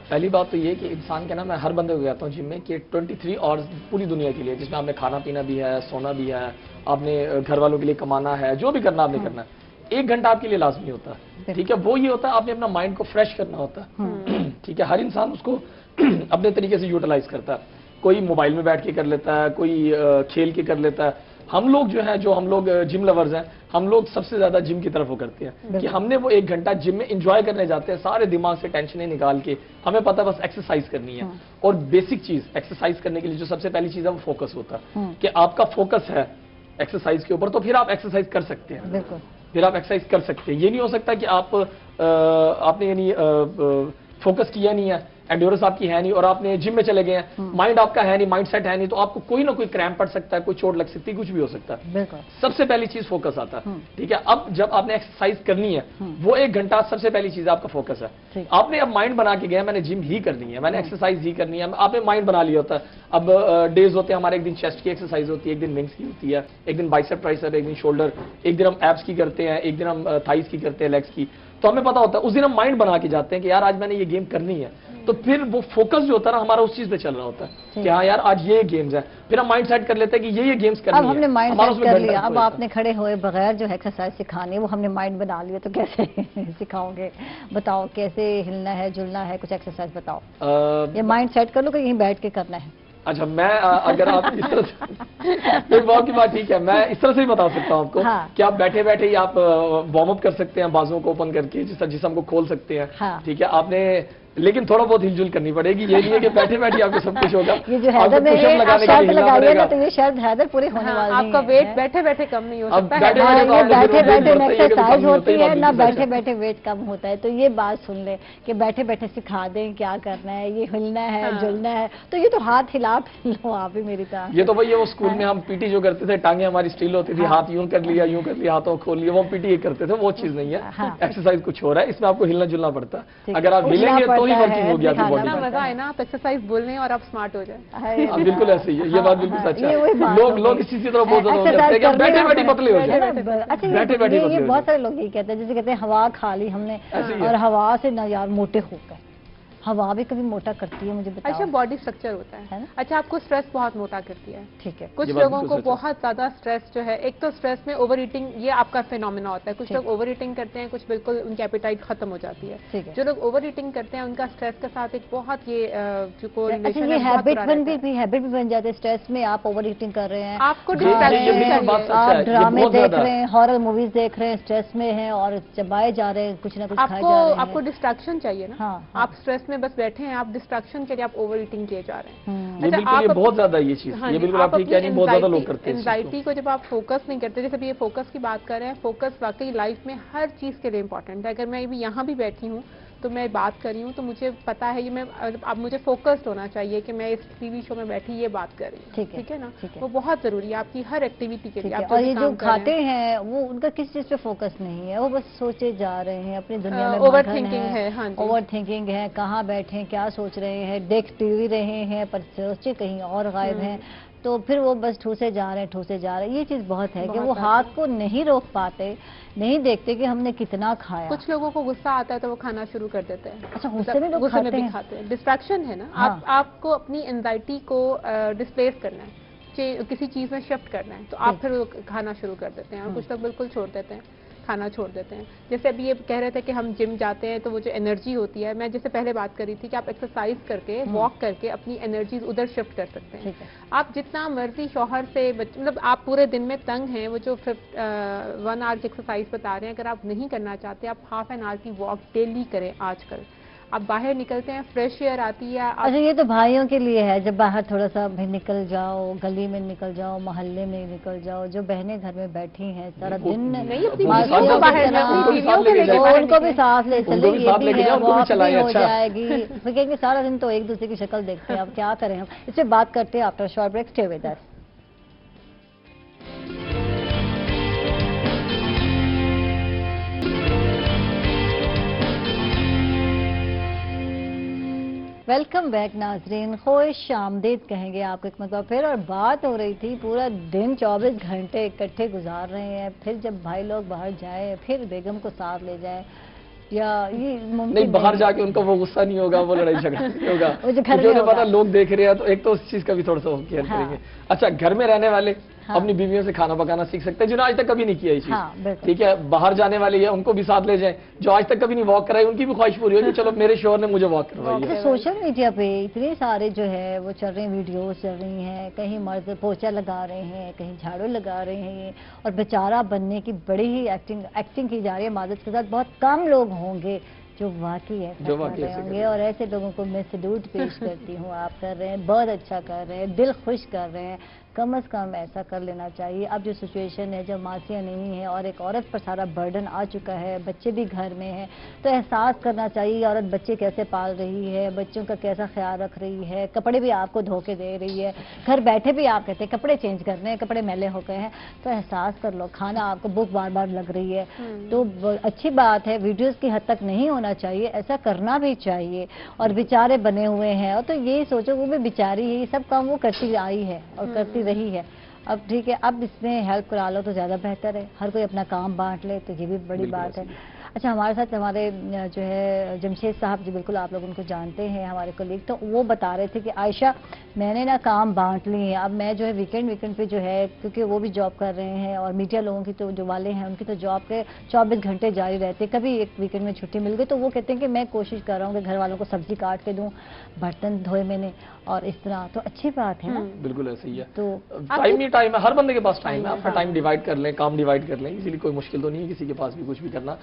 پہلی بات تو یہ کہ انسان کے نا، میں ہر بندے کو کہتا ہوں جم میں کہ 23 آورز پوری دنیا کے لیے، جس میں آپ نے کھانا پینا بھی ہے، سونا بھی ہے، آپ نے گھر والوں کے لیے کمانا ہے، جو بھی کرنا آپ نے کرنا ہے. 1 گھنٹہ آپ کے لیے لازمی ہوتا ہے، ٹھیک ہے. وہ یہ ہوتا ہے آپ نے اپنا مائنڈ کو فریش کرنا ہوتا ہے، ٹھیک ہے. ہر انسان اس کو اپنے طریقے سے یوٹیلائز کرتا ہے. کوئی موبائل میں بیٹھ کے کر لیتا ہے، کوئی کھیل کے کر لیتا ہے. ہم لوگ جو ہیں، جو ہم لوگ جم لورز ہیں، ہم لوگ سب سے زیادہ جم کی طرف وہ کرتے ہیں کہ ہم نے وہ 1 گھنٹہ جم میں انجوائے کرنے جاتے ہیں، سارے دماغ سے ٹینشنیں نکال کے. ہمیں پتہ بس ایکسرسائز کرنی ہے، اور بیسک چیز ایکسرسائز کرنے کے لیے جو سب سے پہلی چیز ہے وہ فوکس ہوتا ہے کہ آپ کا فوکس ہے ایکسرسائز کے اوپر، تو پھر آپ ایکسرسائز کر سکتے ہیں. پھر آپ ایکسرسائز کر سکتے ہیں. یہ نہیں ہو سکتا کہ آپ نے یعنی فوکس کیا نہیں ہے، انڈیورنس آپ کی ہے نہیں، اور آپ نے جم میں چلے گئے ہیں، مائنڈ آپ کا ہے نہیں، مائنڈ سیٹ ہے نہیں، تو آپ کو کوئی نہ کوئی کریمپ پڑ سکتا ہے، کوئی چوٹ لگ سکتی ہے، کچھ بھی ہو سکتا ہے. سب سے پہلی چیز فوکس آتا ہے، ٹھیک ہے. اب جب آپ نے ایکسرسائز کرنی ہے، وہ 1 گھنٹہ سب سے پہلی چیز آپ کا فوکس ہے. آپ نے اب مائنڈ بنا کے گیا، میں نے جم ہی کرنی ہے، میں نے ایکسرسائز ہی کرنی ہے، آپ نے مائنڈ بنا لیا ہوتا ہے. اب ڈیز ہوتے ہیں ہمارے، ایک دن چیسٹ کی ایکسرسائز ہوتی ہے، ایک دن ونگس کی ہوتی ہے، ایک دن بائسپ ٹرائسپ، ایک دن شولڈر، ایک دن ہم ایبس کی کرتے ہیں، ایک دن ہم تھائز کی کرتے ہیں، لیگس کی. تو ہمیں پتا ہوتا ہے اس دن ہم مائنڈ بنا کے جاتے ہیں کہ یار آج میں نے یہ گیم کرنی ہے. تو پھر وہ فوکس جو ہوتا ہے نا ہمارا اس چیز پہ چل رہا ہوتا ہے کہ ہاں یار آج یہ گیمز ہیں. پھر ہم مائنڈ سیٹ کر لیتے ہیں کہ یہ گیمز کرنی ہے. اب ہم نے مائنڈ سیٹ کر لیا، اب آپ نے کھڑے ہوئے بغیر جو ایکسرسائز سکھانی ہے وہ ہم نے مائنڈ بنا لیا، تو کیسے سکھاؤ گے؟ بتاؤ کیسے ہلنا ہے، جلنا ہے، کچھ ایکسرسائز بتاؤ. یہ مائنڈ سیٹ کر لو کہ یہیں بیٹھ کے کرنا ہے. اچھا، میں اگر آپ اس طرح سے بہت کی بات ٹھیک ہے، میں اس طرح سے ہی بتا سکتا ہوں آپ کو کہ آپ بیٹھے بیٹھے ہی آپ وارم اپ کر سکتے ہیں، بازوں کو اوپن کر کے، جس طرح جسم کو کھول سکتے ہیں، ٹھیک ہے. آپ نے لیکن تھوڑا بہت ہل جل کرنی پڑے گی، یہ نہیں ہے کہ بیٹھے بیٹھے آپ کو سب کچھ ہوگا. یہ جو حیدر نے شرط لگائی ہے نا، تو یہ شرط حیدر پوری ہونے والی ہے. آپ کا ویٹ بیٹھے بیٹھے کم نہیں ہو سکتا. بیٹھے بیٹھے ایکسرسائز ہوتی ہے نہ بیٹھے بیٹھے ویٹ کم ہوتا ہے. تو یہ بات سن لیں کہ بیٹھے بیٹھے سکھا دیں کیا کرنا ہے، یہ ہلنا ہے، جلنا ہے. تو یہ تو ہاتھ ہلا لو آپ ہی میری طرح. یہ تو بھائی وہ اسکول میں ہم پی ٹی جو کرتے تھے، ٹانگیں ہماری اسٹیل ہوتی تھی، ہاتھ یوں کر لیا، یوں کر لیا، ہاتھوں کھول لیا، وہ پی ٹی کرتے تھے. وہ چیز نہیں ہے، ایکسرسائز کچھ ہو رہا ہے، اس میں آپ کو ہلنا جلنا پڑتا ہے. اگر آپ ہلیں گے تو وہی ورکنگ ہو گیا آپ کی باڈی میں. مزہ ہے نا آپ ایکسرسائز بول رہے ہیں اور آپ اسمارٹ ہو جائیں. بالکل ایسے ہی ہے, یہ بات بالکل سچ ہے. لوگ اس چیز کی طرف بہت زیادہ ہو جاتے ہیں کہ بیٹھے بیٹھے پتلے ہو جائیں. اچھا یہ بہت سارے لوگ یہ کہتے ہیں, جیسے کہتے ہیں ہوا کھا لی ہم نے اور ہوا سے نہ یار موٹے ہو گئے. ہوا بھی کبھی موٹا کرتی ہے مجھے بتاؤ. اچھا باڈی اسٹرکچر ہوتا ہے. اچھا آپ کو اسٹریس بہت موٹا کرتی ہے. ٹھیک ہے. کچھ لوگوں کو بہت زیادہ اسٹریس جو ہے, ایک تو اسٹریس میں اوور ایٹنگ یہ آپ کا فینومینا ہوتا ہے. کچھ لوگ اوور ایٹنگ کرتے ہیں, کچھ بالکل ان کی ایپیٹائٹ ختم ہو جاتی ہے. جو لوگ اوور ایٹنگ کرتے ہیں ان کا اسٹریس کے ساتھ ایک بہت یہ ہیبٹ بھی بن جاتے ہیں. اسٹریس میں آپ اوور ایٹنگ کر رہے ہیں, آپ کو ڈسٹریکشن, آپ ڈرامے دیکھ رہے ہیں, ہارر موویز دیکھ رہے ہیں, اسٹریس میں ہیں اور چبائے جا رہے ہیں, کچھ نہ کچھ کھائے جا رہے ہیں. آپ کو ڈسٹریکشن چاہیے نا. آپ اسٹریس میں بس بیٹھے ہیں, آپ ڈسٹریکشن کے لیے آپ اوور ایٹنگ کیے جا رہے ہیں. یہ بہت زیادہ یہ چیز, یہ بالکل آپ ٹھیک کہہ رہی ہیں, بہت زیادہ لوگ کرتے ہیں. انزائٹی کو جب آپ فوکس نہیں کرتے, جیسے یہ فوکس کی بات کر رہے ہیں, فوکس واقعی لائف میں ہر چیز کے لیے امپورٹنٹ ہے. اگر میں یہاں بھی بیٹھی ہوں تو میں بات کر رہی ہوں تو مجھے پتا ہے یہ اب مجھے فوکسڈ ہونا چاہیے کہ میں اس ٹی وی شو میں بیٹھی یہ بات کر رہی ہوں. ٹھیک ہے نا, وہ بہت ضروری ہے آپ کی ہر ایکٹیویٹی کے لیے. اور یہ جو کھاتے ہیں وہ ان کا کس چیز پہ فوکس نہیں ہے, وہ بس سوچے جا رہے ہیں اپنی دنیا میں. اوور تھنکنگ ہے. اوور تھنکنگ ہے, کہاں بیٹھے کیا سوچ رہے ہیں, دیکھ ٹی رہے ہیں پر سوچے کہیں اور غائب ہیں, تو پھر وہ بس ٹھوسے جا رہے ہیں. یہ چیز بہت ہے کہ وہ ہاتھ کو نہیں روک پاتے, نہیں دیکھتے کہ ہم نے کتنا کھایا. کچھ لوگوں کو غصہ آتا ہے تو وہ کھانا شروع کر دیتے ہیں. اچھا غصے میں لوگ کھاتے ہیں. ڈسٹریکشن ہے نا, آپ کو اپنی انزائٹی کو ڈسپلیس کرنا ہے, کسی چیز میں شفٹ کرنا ہے, تو آپ پھر کھانا شروع کر دیتے ہیں. اور کچھ لوگ بالکل چھوڑ دیتے ہیں, کھانا چھوڑ دیتے ہیں. جیسے ابھی یہ کہہ رہے تھے کہ ہم جم جاتے ہیں تو وہ جو انرجی ہوتی ہے, میں جیسے پہلے بات کری تھی کہ آپ ایکسرسائز کر کے واک کر کے اپنی انرجیز ادھر شفٹ کر سکتے ہیں. آپ جتنا مرضی شوہر سے مطلب آپ پورے دن میں تنگ ہیں, وہ جو 1 آور کی ایکسرسائز بتا رہے ہیں, اگر آپ نہیں کرنا چاہتے آپ ½ این آور کی واک ڈیلی کریں. آج کل آپ باہر نکلتے ہیں, فریش ایئر آتی ہے. اچھا یہ تو بھائیوں کے لیے ہے, جب باہر تھوڑا سا بھی نکل جاؤ, گلی میں نکل جاؤ, محلے میں نکل جاؤ. جو بہنیں گھر میں بیٹھی ہیں سارا دن, ان کو بھی ساتھ لے چلے, یہ بھی ہے, واک بھی ہو جائے گی. پھر کہیں گے سارا دن تو ایک دوسرے کی شکل دیکھتے ہیں, اب کیا کریں ہم. اس پہ بات کرتے ہیں after short break. Stay with us. Welcome back ناظرین, خوش آمدید کہیں گے آپ کو ایک مرتبہ پھر. اور بات ہو رہی تھی پورا دن 24 گھنٹے اکٹھے گزار رہے ہیں, پھر جب بھائی لوگ باہر جائیں پھر بیگم کو ساتھ لے جائیں, یا یہ ممکن نہیں باہر جا کے ان کا وہ غصہ نہیں ہوگا, وہ لڑائی جھگڑا نہیں ہوگا. جو پتا لوگ دیکھ رہے ہیں تو ایک تو اس چیز کا بھی تھوڑا سا کیئر کریں گے. اچھا گھر میں رہنے والے اپنی بیویوں سے کھانا پکانا سیکھ سکتے ہیں, جنہوں نے آج تک کبھی نہیں کیا یہ چیز. ٹھیک ہے, باہر جانے والے ہیں ان کو بھی ساتھ لے جائیں, جو آج تک کبھی نہیں واک کرائی ان کی بھی خواہش پوری ہوگی, چلو میرے شوہر نے مجھے واک کروائی ہے. سوشل میڈیا پہ اتنے سارے جو ہے وہ چل رہے ہیں, ویڈیوز چل رہی ہیں, کہیں مرد پوچھا لگا رہے ہیں, کہیں جھاڑو لگا رہے ہیں, اور بیچارہ بننے کی بڑی ہی ایکٹنگ کی جا رہی ہے. معذرت کے ساتھ بہت کم لوگ ہوں گے جو واقعی ایسا کر رہے ہوں گے, اور ایسے لوگوں کو میں سلوٹ پیش کرتی ہوں. آپ کر رہے ہیں, بہت اچھا کر رہے ہیں, دل خوش کر رہے ہیں. کم از کم ایسا کر لینا چاہیے. اب جو سچویشن ہے, جب ماسیاں نہیں ہیں اور ایک عورت پر سارا برڈن آ چکا ہے, بچے بھی گھر میں ہیں, تو احساس کرنا چاہیے عورت بچے کیسے پال رہی ہے, بچوں کا کیسا خیال رکھ رہی ہے, کپڑے بھی آپ کو دھو کے دے رہی ہے, گھر بیٹھے بھی آپ کہتے ہیں کپڑے چینج کرنے ہیں, کپڑے میلے ہو گئے ہیں, تو احساس کر لو. کھانا آپ کو بھوک بار بار لگ رہی ہے, تو اچھی بات ہے, ویڈیوز کی حد تک نہیں ہونا چاہیے, ایسا کرنا بھی چاہیے. اور بیچارے بنے ہوئے ہیں, اور تو یہ سوچو وہ بھی بیچاری ہے, یہ سب کام وہ کرتی آئی ہے اور کرتی رہی ہے. اب ٹھیک ہے, اب اس میں ہیلپ کرا لو تو زیادہ بہتر ہے. ہر کوئی اپنا کام بانٹ لے تو یہ بھی بڑی بات ہے. اچھا ہمارے ساتھ ہمارے جو ہے جمشید صاحب جی, بالکل آپ لوگ ان کو جانتے ہیں, ہمارے کولیگ, تو وہ بتا رہے تھے کہ عائشہ میں نے نا کام بانٹ لی ہیں. اب میں جو ہے ویکینڈ پہ جو ہے, کیونکہ وہ بھی جاب کر رہے ہیں, اور میڈیا لوگوں کی تو جو والے ہیں ان کی تو جاب کے 24 گھنٹے جاری رہتے, کبھی ایک ویکینڈ میں چھٹی مل گئی تو وہ کہتے ہیں کہ میں کوشش کر رہا ہوں کہ گھر والوں کو سبزی کاٹ کے دوں, برتن دھوئے میں نے, اور اس طرح. تو اچھی بات ہے نا. بالکل ایسے ہی ہے, تو ٹائم ہی ٹائم ہے, ہر بندے کے پاس ٹائم ہے. اپنا ٹائم ڈیوائڈ کر لیں, کام ڈیوائڈ کر لیں, اسی لیے کوئی مشکل تو نہیں ہے کسی کے پاس بھی کچھ بھی کرنا.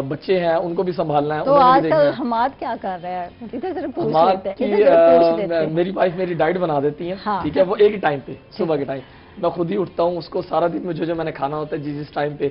بچے ہیں ان کو بھی سنبھالنا ہے. تو آج کل حماد کیا کر رہے ہیں؟ میری وائف میری ڈائٹ بنا دیتی ہیں, ٹھیک ہے, وہ ایک ہی ٹائم پہ صبح کے ٹائم, میں خود ہی اٹھتا ہوں, اس کو سارا دن میں جو میں نے کھانا ہوتا ہے جس ٹائم پہ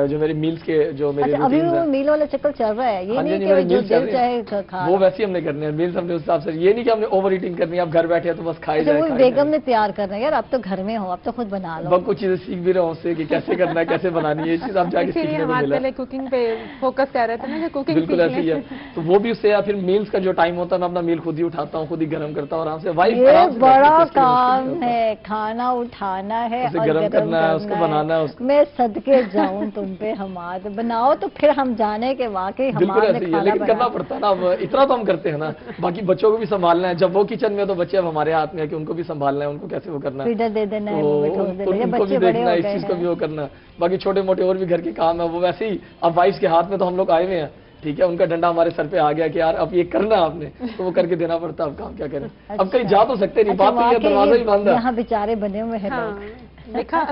جو میرے میلز کے جو میرے ابھی وہ میل والا چکر چل رہا ہے، یہ نہیں کہ جو دل چاہے کھا، وہ ویسے ہی ہم نے کرنے ہیں میلز، ہم نے اس حساب سے، یہ نہیں کہ ہم نے اوور ایٹنگ کرنی ہے، آپ گھر بیٹھے تو بس کھائے جائیں۔ وہ بیگم نے تیار کرنا ہے، یار اب تو گھر میں ہو، اب تو خود بنا لو۔ بہت کچھ چیزیں سیکھ بھی رہا ہوں اس سے کہ کیسے کرنا ہے، کیسے بنانی ہے، یہ چیز آپ جا کے سیکھنے کو ملا۔ پہلے کوکنگ پہ فوکس کر رہے تھے نا کہ کوکنگ بالکل ایسے ہی ہے، تو وہ بھی اس سے، یا پھر میلز کا جو ٹائم ہوتا ہے میں اپنا میل خود ہی اٹھاتا ہوں، خود ہی گرم کرتا ہوں آرام سے۔ یہ بڑا کام ہے، کھانا اٹھانا ہے اور گرم کرنا ہے، اس کو بنانا ہے۔ میں صدقے جاؤں تم پہ، ہمارے بناؤ تو پھر ہم جانے کے واقعی ہمارے بالکل ایسے ہی ہے، لیکن کرنا پڑتا ہے نا، اب اتنا تو ہم کرتے ہیں نا، باقی بچوں کو بھی سنبھالنا ہے، جب وہ کچن میں تو بچے اب ہمارے ہاتھ میں ہے کہ ان کو بھی سنبھالنا ہے، ان کو کیسے وہ کرنا ہے، فیڈر دے دینا ہے، ان کو بھی دیکھنا ہے، اس چیز کو بھی وہ کرنا ہے۔ باقی چھوٹے موٹے اور بھی گھر کے کام ہے وہ ویسے ہی اب وائفس کے ہاتھ میں تو ہم لوگ آئے ہوئے ہیں، ٹھیک ہے، ان کا ڈنڈا ہمارے سر پہ آ گیا کہ یار اب یہ کرنا آپ نے، تو وہ کر کے دینا پڑتا ہے، اب کام کیا کریں، اب کہیں جا تو سکتے نہیں، بات نہیں ہے، دروازہ ہی بند ہے، یہاں بیچارے بنے ہوئے ہیں لوگ، دیکھا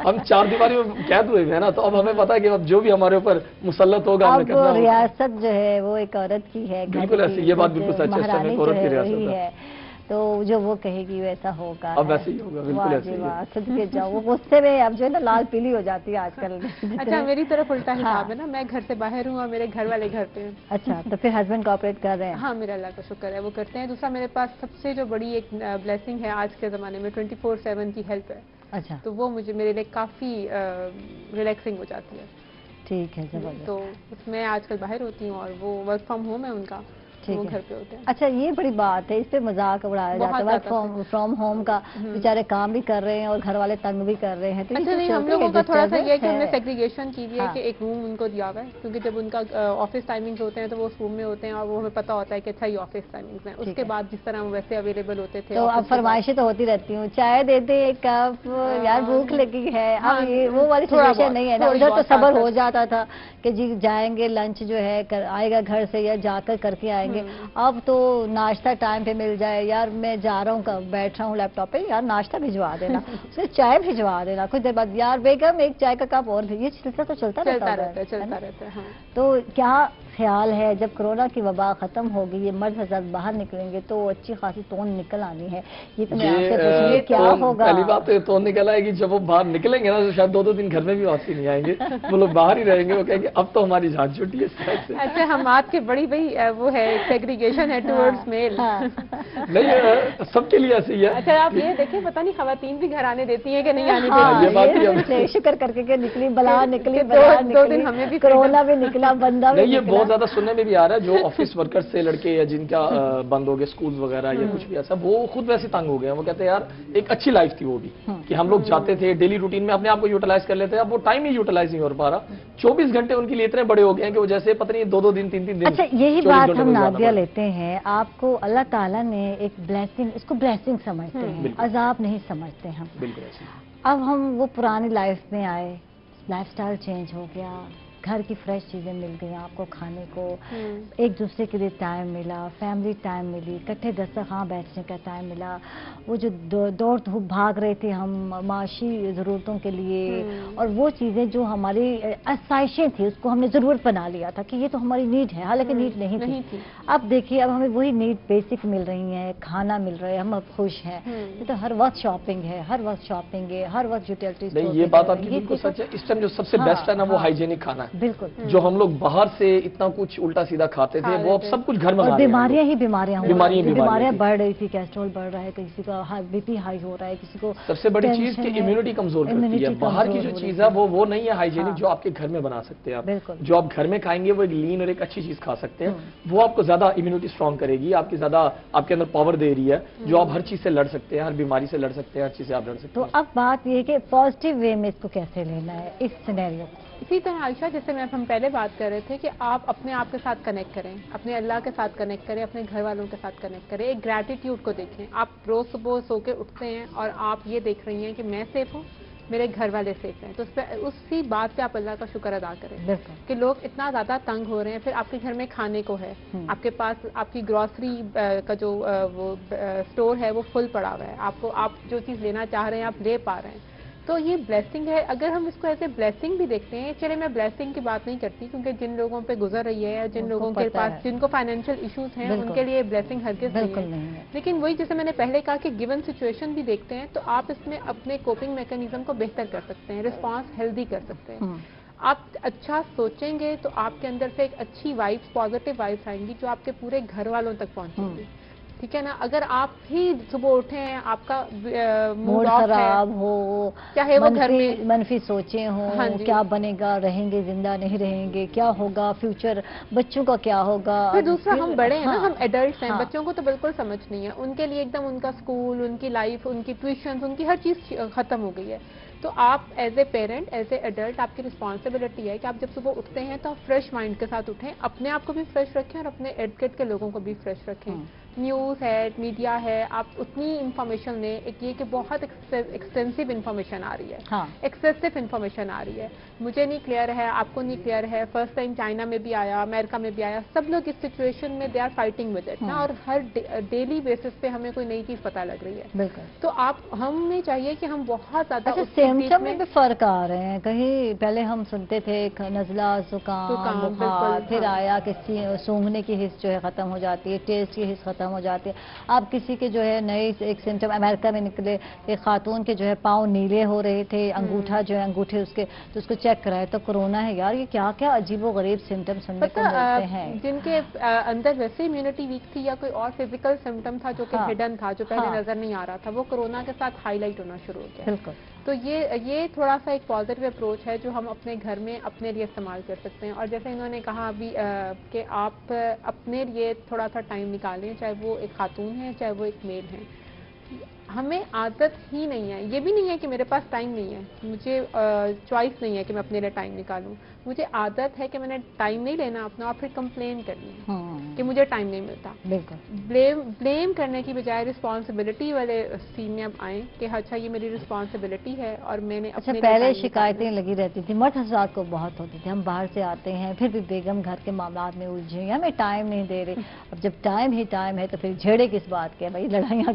ہم چار دیواری میں قید ہوئے ہیں نا، تو اب ہمیں پتا ہے کہ اب جو بھی ہمارے اوپر مسلط ہوگا ہمیں کرنا ہوگا۔ ریاست جو ہے وہ ایک عورت کی ہے، بالکل ایسی، یہ بات بالکل سچ ہے، اس میں عورت کی ریاست ہے، تو جو وہ کہے گی ویسا ہوگا، اب ویسے ہی ہوگا، بالکل ایسے ہی ہے۔ صدقے جاؤ، وہ غصے میں اب جو ہے نا لال پیلی ہو جاتی ہے آج کل۔ اچھا میری طرف الٹا حساب ہے نا، میں گھر سے باہر ہوں اور میرے گھر والے گھر پہ ہیں۔ اچھا تو پھر ہسبینڈ کوآپریٹ کر رہے ہیں؟ ہاں میرا اللہ کا شکر ہے وہ کرتے ہیں۔ دوسرا میرے پاس سب سے جو بڑی ایک بلیسنگ ہے آج کے زمانے میں 24/7 کی ہیلپ ہے۔ اچھا، تو وہ مجھے میرے لیے کافی ریلیکسنگ ہو جاتی ہے۔ ٹھیک ہے، زبردست۔ تو اس میں آج کل باہر ہوتی ہوں اور وہ ورک فرام ہوم ہے ان کا، وہ گھر پہ ہوتے ہیں۔ اچھا یہ بڑی بات ہے، اس پہ مذاق اڑایا جاتا ہے، ورک فرام ہوم کا، بیچارے کام بھی کر رہے ہیں اور گھر والے تنگ بھی کر رہے ہیں۔ اچھا نہیں، ہم لوگوں کا تھوڑا سا یہ ہے کہ ہم نے سیگریگیشن کی ہے کہ ایک روم ان کو دیا ہوا ہے، کیونکہ جب ان کا آفس ٹائمنگز ہوتے ہیں تو وہ اس روم میں ہوتے ہیں اور وہ ہمیں پتا ہوتا ہے کہ اچھا یہ آفس ٹائمنگز ہیں، اس کے بعد جس طرح ویسے اویلیبل ہوتے تھے۔ تو اب فرمائشیں تو ہوتی رہتی ہوں، چائے دے دے ایک کپ، یار بھوک لگی ہے، اب وہ والی سچویشن نہیں ہے نا، ادھر تو صبر ہو جاتا تھا کہ جی جائیں گے، لنچ جو ہے آئے گا گھر سے یا جا کر کے آئیں گے، اب تو ناشتہ ٹائم پہ مل جائے، یار میں جا رہا ہوں بیٹھ رہا ہوں لیپ ٹاپ پہ، یار ناشتہ بھجوا دینا، اسے چائے بھجوا دینا، کچھ دیر بعد یار بیگم ایک چائے کا کپ اور بھی، یہ سلسلہ تو چلتا رہتا ہے۔ تو کیا خیال ہے جب کرونا کی وبا ختم ہوگی، یہ مرد حضرات باہر نکلیں گے تو اچھی خاصی تون نکل آنی ہے، یہ تو میں آپ سے پوچھوں گی کیا ہوگا؟ پہلی بات تو تون نکل آئے گی جب وہ باہر نکلیں گے نا، تو شاید 2 دن گھر میں بھی واپسی نہیں آئیں گے، وہ لوگ باہر ہی رہیں گے، وہ کہیں گے اب تو ہماری جان چھٹی ہے اس طرح سے۔ اچھا ہم آپ کے بڑی وہ ہے سیگریگیشن ہے ٹورڈز میل، نہیں سب کے لیے ایسے ہی ہے۔ اچھا آپ یہ دیکھیں پتہ نہیں خواتین بھی گھر آنے دیتی ہیں کہ نہیں آنے دیتی ہیں، شکر کر کے نکلی بلا نکلی، بلا نکلی، کرونا بھی نکلا، بندہ بھی نکلا۔ یہ بہت زیادہ سننے میں بھی آ رہا ہے، جو آفس ورکر سے لڑکے یا جن کا بند ہو گئے اسکولز وغیرہ یا کچھ بھی ایسا، وہ خود ویسے تنگ ہو گئے ہیں، وہ کہتے ہیں یار ایک اچھی لائف تھی وہ بھی، کہ ہم لوگ جاتے تھے ڈیلی روٹین میں اپنے آپ کو یوٹیلائز کر لیتے ہیں، اب وہ ٹائم ہی یوٹیلائز نہیں ہو پا رہا، 24 گھنٹے ان کے لیے اتنے بڑے ہو گئے ہیں کہ وہ جیسے پتہ نہیں 2 دن 3 دن۔ اچھا یہی بات ہم نادیہ لیتے ہیں، آپ کو اللہ تعالیٰ نے ایک بلیسنگ، اس کو بلیسنگ سمجھتے ہیں، عذاب نہیں سمجھتے ہم۔ بالکل ایسے اب ہم وہ پرانی لائف میں آئے، لائف سٹائل چینج ہو گیا، گھر کی فریش چیزیں مل گئی آپ کو کھانے کو، ایک دوسرے کے لیے ٹائم ملا، فیملی ٹائم ملی، اکٹھے دسترخوان بیٹھنے کا ٹائم ملا، وہ جو دوڑ دھوپ بھاگ رہے تھے ہم معاشی ضرورتوں کے لیے، اور وہ چیزیں جو ہماری آسائشیں تھیں اس کو ہم نے ضرورت بنا لیا تھا کہ یہ تو ہماری نیڈ ہے، حالانکہ نیڈ نہیں تھی۔ اب دیکھیے اب ہمیں وہی نیڈ بیسک مل رہی ہیں، کھانا مل رہا ہے، ہم اب خوش ہیں، یہ تو ہر وقت شاپنگ ہے، ہر وقت شاپنگ ہے، ہر وقت یوٹیلٹیز۔ نہیں یہ بات آپ کی بالکل سچ ہے، اس ٹائم جو سب سے بیسٹ ہے نا وہ ہائیجینک کھانا ہے، بالکل، جو ہم لوگ باہر سے اتنا کچھ الٹا سیدھا کھاتے تھے وہ اب سب کچھ گھر میں، بیماریاں بڑھ رہی تھی، کیسٹرول بڑھ رہا ہے، کسی کا بی پی ہائی ہو رہا ہے، کسی کو سب سے بڑی چیز کہ امیونٹی کمزور کرتی ہے، باہر کی جو چیز ہے وہ نہیں ہے ہائیجینک جو آپ کے گھر میں بنا سکتے ہیں آپ، جو آپ گھر میں کھائیں گے وہ ایک لین اور ایک اچھی چیز کھا سکتے ہیں، وہ آپ کو زیادہ امیونٹی اسٹرانگ کرے گی، آپ کی زیادہ آپ کے اندر پاور دے رہی ہے، جو آپ ہر چیز سے لڑ سکتے ہیں، ہر بیماری سے لڑ سکتے ہیں، ہر چیز سے آپ لڑ سکتے ہیں۔ تو اب بات یہ ہے کہ پازیٹیو وے میں اس کو کیسے لینا ہے اس سینیریو کو؟ اسی طرح عائشہ جیسے ہم پہلے بات کر رہے تھے کہ آپ اپنے آپ کے ساتھ کنیکٹ کریں، اپنے اللہ کے ساتھ کنیکٹ کریں، اپنے گھر والوں کے ساتھ کنیکٹ کریں، ایک گریٹیٹیوڈ کو دیکھیں۔ آپ روز صبح سو کے اٹھتے ہیں اور آپ یہ دیکھ رہی ہیں کہ میں سیف ہوں، میرے گھر والے سیف ہیں، تو اسی بات پہ آپ اللہ کا شکر ادا کریں کہ لوگ اتنا زیادہ تنگ ہو رہے ہیں، پھر آپ کے گھر میں کھانے کو ہے، آپ کے پاس آپ کی گروسری کا جو وہ اسٹور ہے وہ فل پڑا ہوا ہے، آپ جو چیز لینا چاہ رہے ہیں آپ لے پا رہے ہیں، تو یہ بلیسنگ ہے۔ اگر ہم اس کو ایسے بلیسنگ بھی دیکھتے ہیں، چلے میں بلیسنگ کی بات نہیں کرتی کیونکہ جن لوگوں پہ گزر رہی ہے، جن لوگوں کے پاس جن کو فائنینشیل ایشوز ہیں ان کے لیے بلیسنگ ہرگز نہیں ہے، لیکن وہی جیسے میں نے پہلے کہا کہ گیون سچویشن بھی دیکھتے ہیں تو آپ اس میں اپنے کوپنگ میکینزم کو بہتر کر سکتے ہیں، رسپانس ہیلدی کر سکتے ہیں۔ آپ اچھا سوچیں گے تو آپ کے اندر سے ایک اچھی وائبس، پازیٹیو وائبس آئیں گی جو آپ کے پورے گھر والوں تک پہنچیں گی. ٹھیک ہے نا. اگر آپ ہی صبح اٹھے ہیں، آپ کا موڈ خراب ہو، چاہے وہ گھر میں منفی سوچیں ہوں، کیا بنے گا، رہیں گے زندہ نہیں رہیں گے، کیا ہوگا فیوچر، بچوں کا کیا ہوگا. پھر دوسرا ہم بڑے ہیں نا، ہم ایڈلٹس ہیں، بچوں کو تو بالکل سمجھ نہیں ہے. ان کے لیے ایک دم ان کا اسکول، ان کی لائف، ان کی ٹیوشنز، ان کی ہر چیز ختم ہو گئی ہے. تو آپ as a parent, as a adult, آپ کی رسپانسبلٹی ہے کہ آپ جب صبح اٹھتے ہیں تو آپ فریش مائنڈ کے ساتھ اٹھیں، اپنے آپ کو بھی فریش رکھیں اور اپنے ارد گرد کے لوگوں کو بھی فریش رکھیں. نیوز ہے، میڈیا ہے، آپ اتنی انفارمیشن لیں. ایک یہ کہ بہت ایکسٹینسو انفارمیشن آ رہی ہے، ایکسیسو انفارمیشن آ رہی ہے. مجھے نہیں کلیئر ہے، آپ کو نہیں کلیئر ہے. فرسٹ ٹائم چائنا میں بھی آیا، امریکہ میں بھی آیا، سب لوگ اس سچویشن میں they are fighting with it نا. اور ہر ڈیلی بیسس پہ ہمیں کوئی نئی چیز پتہ لگ رہی ہے. تو ہمیں چاہیے کہ ہم بہت زیادہ سمپٹم میں بھی فرق آ رہے ہیں. کہیں پہلے ہم سنتے تھے نزلہ، زکام، بخار، پھر آیا کہ سونگھنے کی حس جو ہے ختم ہو جاتی ہے، ٹیسٹ کی حس ختم ہو جاتی ہے. اب کسی کے جو ہے نئے ایک سمپٹم امریکہ میں نکلے، ایک خاتون کے جو ہے پاؤں نیلے ہو رہے تھے، انگوٹھا جو ہے انگوٹھے اس کے، تو اس کو چیک کرایا تو کورونا ہے. یار یہ کیا کیا عجیب و غریب سمپٹم سننے کو ملتے ہیں. جن کے اندر ویسے امیونٹی ویک تھی یا کوئی اور فزیکل سمپٹم تھا جو کہ ہڈن تھا، جو پہلے نظر نہیں آ رہا تھا، وہ کورونا کے ساتھ ہائی لائٹ ہونا شروع ہو گیا. بالکل. تو یہ تھوڑا سا ایک پازیٹیو اپروچ ہے جو ہم اپنے گھر میں اپنے لیے استعمال کر سکتے ہیں. اور جیسے انہوں نے کہا ابھی کہ آپ اپنے لیے تھوڑا سا ٹائم نکالیں، چاہے وہ ایک خاتون ہے چاہے وہ ایک میل ہے. ہمیں عادت ہی نہیں ہے، یہ بھی نہیں ہے کہ میرے پاس ٹائم نہیں ہے، مجھے چوائس نہیں ہے کہ میں اپنے لیے ٹائم نکالوں. مجھے عادت ہے کہ میں نے ٹائم نہیں لینا اپنا اور پھر کمپلین کرنی ہے کہ مجھے ٹائم نہیں ملتا. بلیم کرنے کی بجائے رسپانسبلٹی والے سین میں اب آئیں کہ اچھا یہ میری رسپانسبلٹی ہے اور میں نے اچھا. پہلے شکایتیں لگی رہتی تھی، مرد حضرات کو بہت ہوتی تھی، ہم باہر سے آتے ہیں پھر بھی بیگم گھر کے معاملات میں الجھے، ہمیں ٹائم نہیں دے رہے. اب جب ٹائم ہی ٹائم ہے تو پھر جھیڑے کس بات کے، بھائی لڑائیاں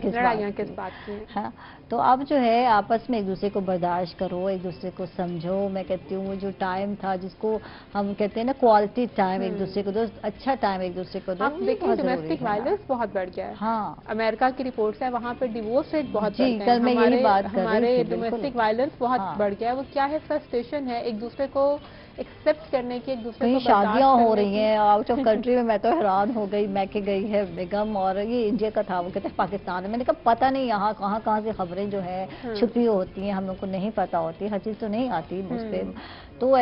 کس بات کی. ہاں. تو اب جو ہے آپس میں ایک دوسرے کو برداشت کرو، ایک دوسرے کو سمجھو. میں کہتی ہوں جو ٹائم تھا جس کو ہم کہتے ہیں نا کوالٹی ٹائم، ایک دوسرے کو دو، اچھا ٹائم ایک دوسرے کو دو. آپ دیکھیں ڈومیسٹک وائلنس بہت بڑھ گیا ہے. ہاں. امریکہ کی رپورٹس ہے، وہاں پہ ڈیورس ریٹ بہت بڑھ گیا ہے. ہمارے ڈومیسٹک وائلنس بہت بڑھ گیا ہے. وہ کیا ہے؟ فرسٹریشن ہے ایک دوسرے کو ایکسپٹ کرنے کی، ایک دوسرے کو شادیاں ہو رہی ہیں آؤٹ آف کنٹری میں. میں تو حیران ہو گئی. میں کہ گئی ہے بیگم اور یہ انڈیا کا تھا، وہ کہتے ہیں پاکستان میں. میں نے کہا پتہ نہیں یہاں کہاں سے خبریں جو ہے چھپی ہوتی ہیں، ہم لوگ کو نہیں پتہ ہوتی، ہر چیز تو نہیں آتی مجھ پہ. تو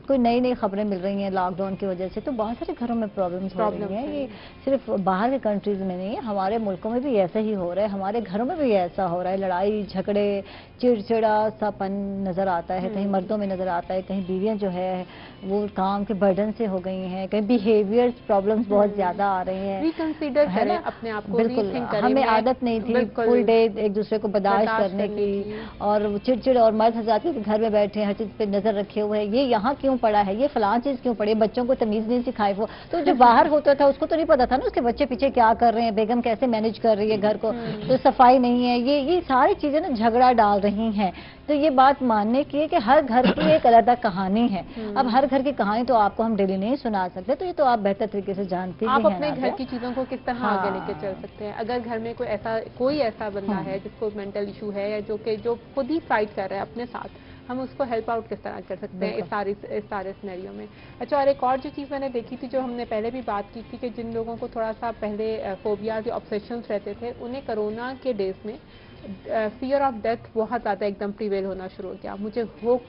کوئی نئی خبریں مل رہی ہیں لاک ڈاؤن کی وجہ سے. تو بہت سارے گھروں میں پرابلمس ہو رہی ہیں. یہ صرف باہر کے کنٹریز میں نہیں ہے، ہمارے ملکوں میں بھی ایسا ہی ہو رہا ہے، ہمارے گھروں میں بھی ایسا ہو رہا ہے. لڑائی جھگڑے، چڑچڑا سا پن نظر آتا ہے. کہیں مردوں میں نظر آتا ہے، کہیں بیویاں جو ہے وہ کام کے برڈن سے ہو گئی ہیں، کہیں بیہیویئر پرابلمس بہت زیادہ آ رہے ہیں. ریکنسیڈر کریں اپنے آپ کو. بالکل. ہمیں عادت نہیں تھی فل ڈے ایک دوسرے کو برداشت کرنے کی، اور چڑچڑ. اور مرد حضرات کے گھر میں بیٹھے ہر چیز پہ نظر رکھے ہوئے ہیں، یہ یہاں کیوں پڑا ہے، یہ فلاں چیز کیوں پڑی ہے. بچوں کو تمیز نہیں سکھائے وہ. تو جو باہر ہوتا تھا اس کو تو نہیں پتا تھا نا اس کے بچے پیچھے کیا کر رہے ہیں، بیگم کیسے مینیج کر رہی ہے گھر کو، تو صفائی نہیں ہے. یہ ساری چیزیں نا جھگڑا ڈال رہی ہیں. تو یہ بات ماننے کی ہے کہ ہر گھر کی ایک علیحدہ کہانی ہے. اب ہر گھر کی کہانی تو آپ کو ہم ڈیلی نہیں سنا سکتے. تو یہ تو آپ بہتر طریقے سے جانتے ہیں. آپ اپنے گھر کی چیزوں کو کس طرح آگے لے کے چل سکتے ہیں. اگر گھر میں کوئی ایسا بندہ ہے جس کو مینٹل ایشو ہے یا جو خود ہی فائٹ کر رہا ہے اپنے ساتھ، ہم اس کو ہیلپ آؤٹ کس طرح کر سکتے ہیں اس سارے سینیریو میں. اچھا. اور ایک اور جو چیز میں نے دیکھی تھی جو ہم نے پہلے بھی بات کی تھی کہ جن لوگوں کو تھوڑا سا پہلے فوبیاز یا آبسیشنز رہتے تھے، انہیں کرونا کے ڈیز میں فیئر آف ڈیتھ بہت زیادہ ایک دم پریویل ہونا شروع ہو گیا. مجھے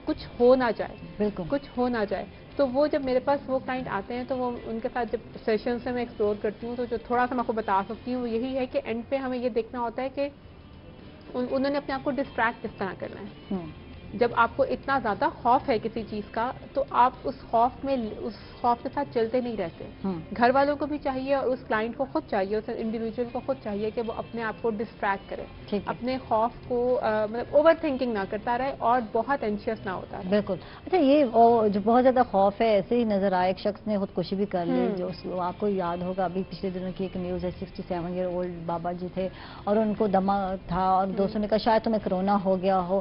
کچھ ہو نہ جائے، بالکل کچھ ہو نہ جائے. تو وہ جب میرے پاس وہ کلائنٹ آتے ہیں تو وہ ان کے ساتھ جب سیشن سے میں ایکسپلور کرتی ہوں تو جو تھوڑا سا میں آپ کو بتا سکتی ہوں وہ یہی ہے کہ اینڈ پہ ہمیں یہ دیکھنا ہوتا ہے کہ انہوں نے اپنے آپ کو ڈسٹریکٹ کس طرح کرنا ہے. جب آپ کو اتنا زیادہ خوف ہے کسی چیز کا تو آپ اس خوف کے ساتھ چلتے نہیں رہتے. گھر والوں کو بھی چاہیے اور اس کلائنٹ کو خود چاہیے، اس انڈیویجول کو خود چاہیے کہ وہ اپنے آپ کو ڈسٹریکٹ کرے، اپنے خوف کو مطلب اوور تھنکنگ نہ کرتا رہے اور بہت اینشیس نہ ہوتا رہے. بالکل. اچھا. یہ جو بہت زیادہ خوف ہے ایسے ہی نظر آئے. ایک شخص نے خودکشی بھی کر لی، جو آپ کو یاد ہوگا ابھی پچھلے دنوں کی ایک نیوز ہے. 67 ایئر اولڈ بابا جی تھے اور ان کو دمہ تھا اور دوستوں نے کہا شاید تمہیں کرونا ہو گیا ہو.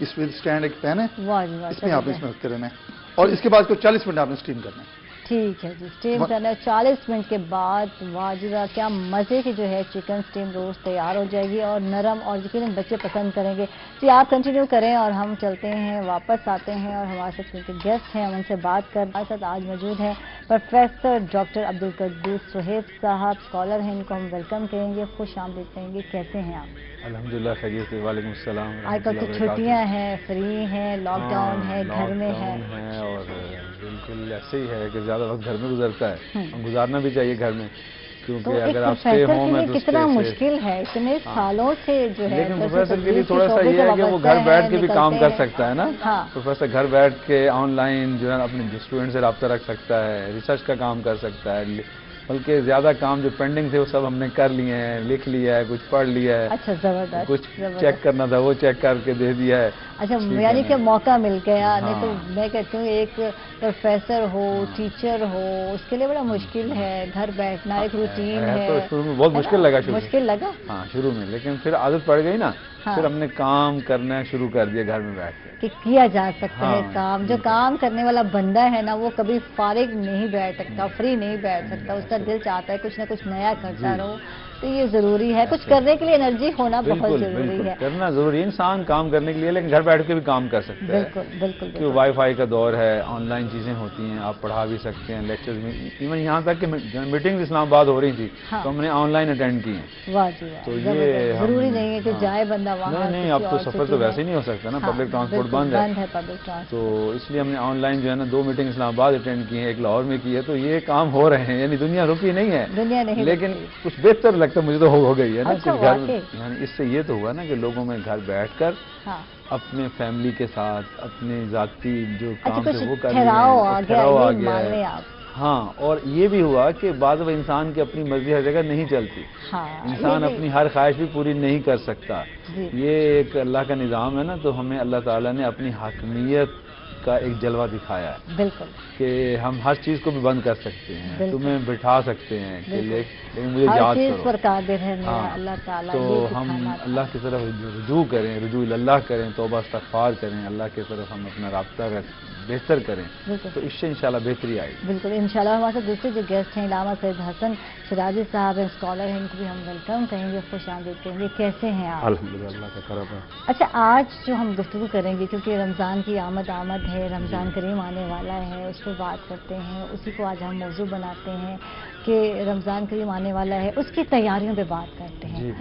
اس میں اسٹینڈ ایک پین ہے، واہ جی واہ، اس میں آپ نے اس میں رکھتے رہنا ہے، اور اس کے بعد کو 40 منٹ آپ نے اسٹیم کرنا ہے. ٹھیک ہے جی، اسٹیم کرنا ہے 40 منٹ کے بعد. واہ جی واہ، کیا مزے کی جو ہے چکن اسٹیم روسٹ تیار ہو جائے گی اور نرم، اور یقیناً بچے پسند کریں گے. جی آپ کنٹینیو کریں اور ہم چلتے ہیں، واپس آتے ہیں، اور ہمارے ساتھ کیونکہ گیسٹ ہیں ہم ان سے بات کر. ہمارے ساتھ آج موجود ہیں پروفیسر ڈاکٹر عبدالقدوس صہیب صاحب، اسکالر ہیں، ان کو ہم ویلکم کہیں گے، خوش آمدید کہیں گے. کیسے ہیں آپ؟ الحمدللہ خیریت سے. وعلیکم السلام. آج کل تو چھٹیاں ہیں، فری ہیں، لاک ڈاؤن ہے، گھر میں ہے، اور بالکل ایسے ہی ہے کہ زیادہ وقت گھر میں گزرتا ہے، گزارنا بھی چاہیے گھر میں، کیونکہ اگر آپ اسٹے ہوم ہے تو کتنا مشکل ہے اتنے سالوں سے جو ہے. لیکن پروفیسر کے لیے تھوڑا سا یہ ہے کہ وہ گھر بیٹھ کے بھی کام کر سکتا ہے نا. پروفیسر گھر بیٹھ کے آن لائن جو ہے اپنے اسٹوڈنٹ سے رابطہ رکھ سکتا ہے، ریسرچ کا کام کر سکتا ہے، بلکہ زیادہ کام جو پینڈنگ تھے وہ سب ہم نے کر لیے ہیں، لکھ لیا ہے، کچھ پڑھ لیا ہے. اچھا زبردست. کچھ چیک کرنا تھا وہ چیک کر کے دے دیا ہے. اچھا یعنی کہ موقع مل گیا. نہیں تو میں کہتی ہوں ایک پروفیسر ہو، ٹیچر ہو، اس کے لیے بڑا مشکل ہے گھر بیٹھنا، ایک روٹین ہے. تو شروع میں بہت مشکل لگا، مشکل لگا ہاں شروع میں، لیکن پھر عادت پڑ گئی نا. پھر ہم نے کام کرنا شروع کر دیا گھر میں بیٹھ کے، کہ کیا جا سکتا ہے کام. جو کام کرنے والا بندہ ہے نا وہ کبھی فارغ نہیں بیٹھ سکتا، فری نہیں بیٹھ سکتا. اس کا دل چاہتا ہے کچھ نہ کچھ نیا کرتا رہو. تو یہ ضروری ہے، کچھ کرنے کے لیے انرجی ہونا بہت ضروری ہے. کرنا ضروری ہے، انسان کام کرنے کے لیے، لیکن گھر بیٹھ کے بھی کام کر سکتا ہے. بالکل بالکل. کیونکہ وائی فائی کا دور ہے، آن لائن چیزیں ہوتی ہیں، آپ پڑھا بھی سکتے ہیں لیکچرز میں. ایون یہاں تک کہ میٹنگ اسلام آباد ہو رہی تھی تو ہم نے آن لائن اٹینڈ کی ہیں. واہ جی واہ. تو یہ ضروری نہیں ہے کہ جائے بندہ وہاں. نہیں اب تو سفر تو ویسے ہی نہیں ہو سکتا نا، پبلک ٹرانسپورٹ بند ہے. تو اس لیے ہم نے آن لائن جو ہے نا 2 میٹنگ اسلام آباد اٹینڈ کی ہیں، ایک لاہور میں کی ہے. تو یہ کام ہو رہے ہیں، یعنی دنیا رکی نہیں ہے، دنیا نہیں، لیکن کچھ بہتر لگتا ہے مجھے تو ہو گئی ہے نا. یعنی اس سے یہ تو ہوا نا کہ لوگوں میں گھر بیٹھ کر اپنے فیملی کے ساتھ اپنے ذاتی جو کام تھے وہ کر رہے ہیں، ٹھہراؤ آ گیا ہے. ہاں اور یہ بھی ہوا کہ بعض انسان کی اپنی مرضی ہر جگہ نہیں چلتی، انسان اپنی ہر خواہش بھی پوری نہیں کر سکتا. یہ ایک اللہ کا نظام ہے نا. تو ہمیں اللہ تعالیٰ نے اپنی حاکمیت کا ایک جلوہ دکھایا ہے. بالکل. کہ ہم ہر چیز کو بھی بند کر سکتے ہیں، تمہیں بٹھا سکتے ہیں کہ لیکن مجھے یاد کرو. اللہ تعالیٰ تو ہم اللہ کی طرف رجوع کریں، رجوع اللہ کریں، توبہ استغفار کریں، اللہ کی طرف ہم اپنا رابطہ بہتر کریں. تو اس سے انشاءاللہ بہتری آئے گی. بالکل انشاءاللہ. ہمارے ساتھ دوسرے جو گیسٹ ہیں علامہ سید حسن شیرازی صاحب ہیں، اسکالر ہیں، ان کو بھی ہم ویلکم کہیں گے، خوش آمدید کہیں گے. کیسے ہیں آپ؟ الحمدللہ اللہ کا کرم ہے. اچھا آج جو ہم گفتگو کریں گے کیونکہ رمضان کی آمد ہے، رمضان کریم آنے والا ہے، اس پہ بات کرتے ہیں. اسی کو آج ہم موضوع بناتے ہیں کہ رمضان کریم آنے والا ہے، اس کی تیاریوں پہ بات کرتے ہیں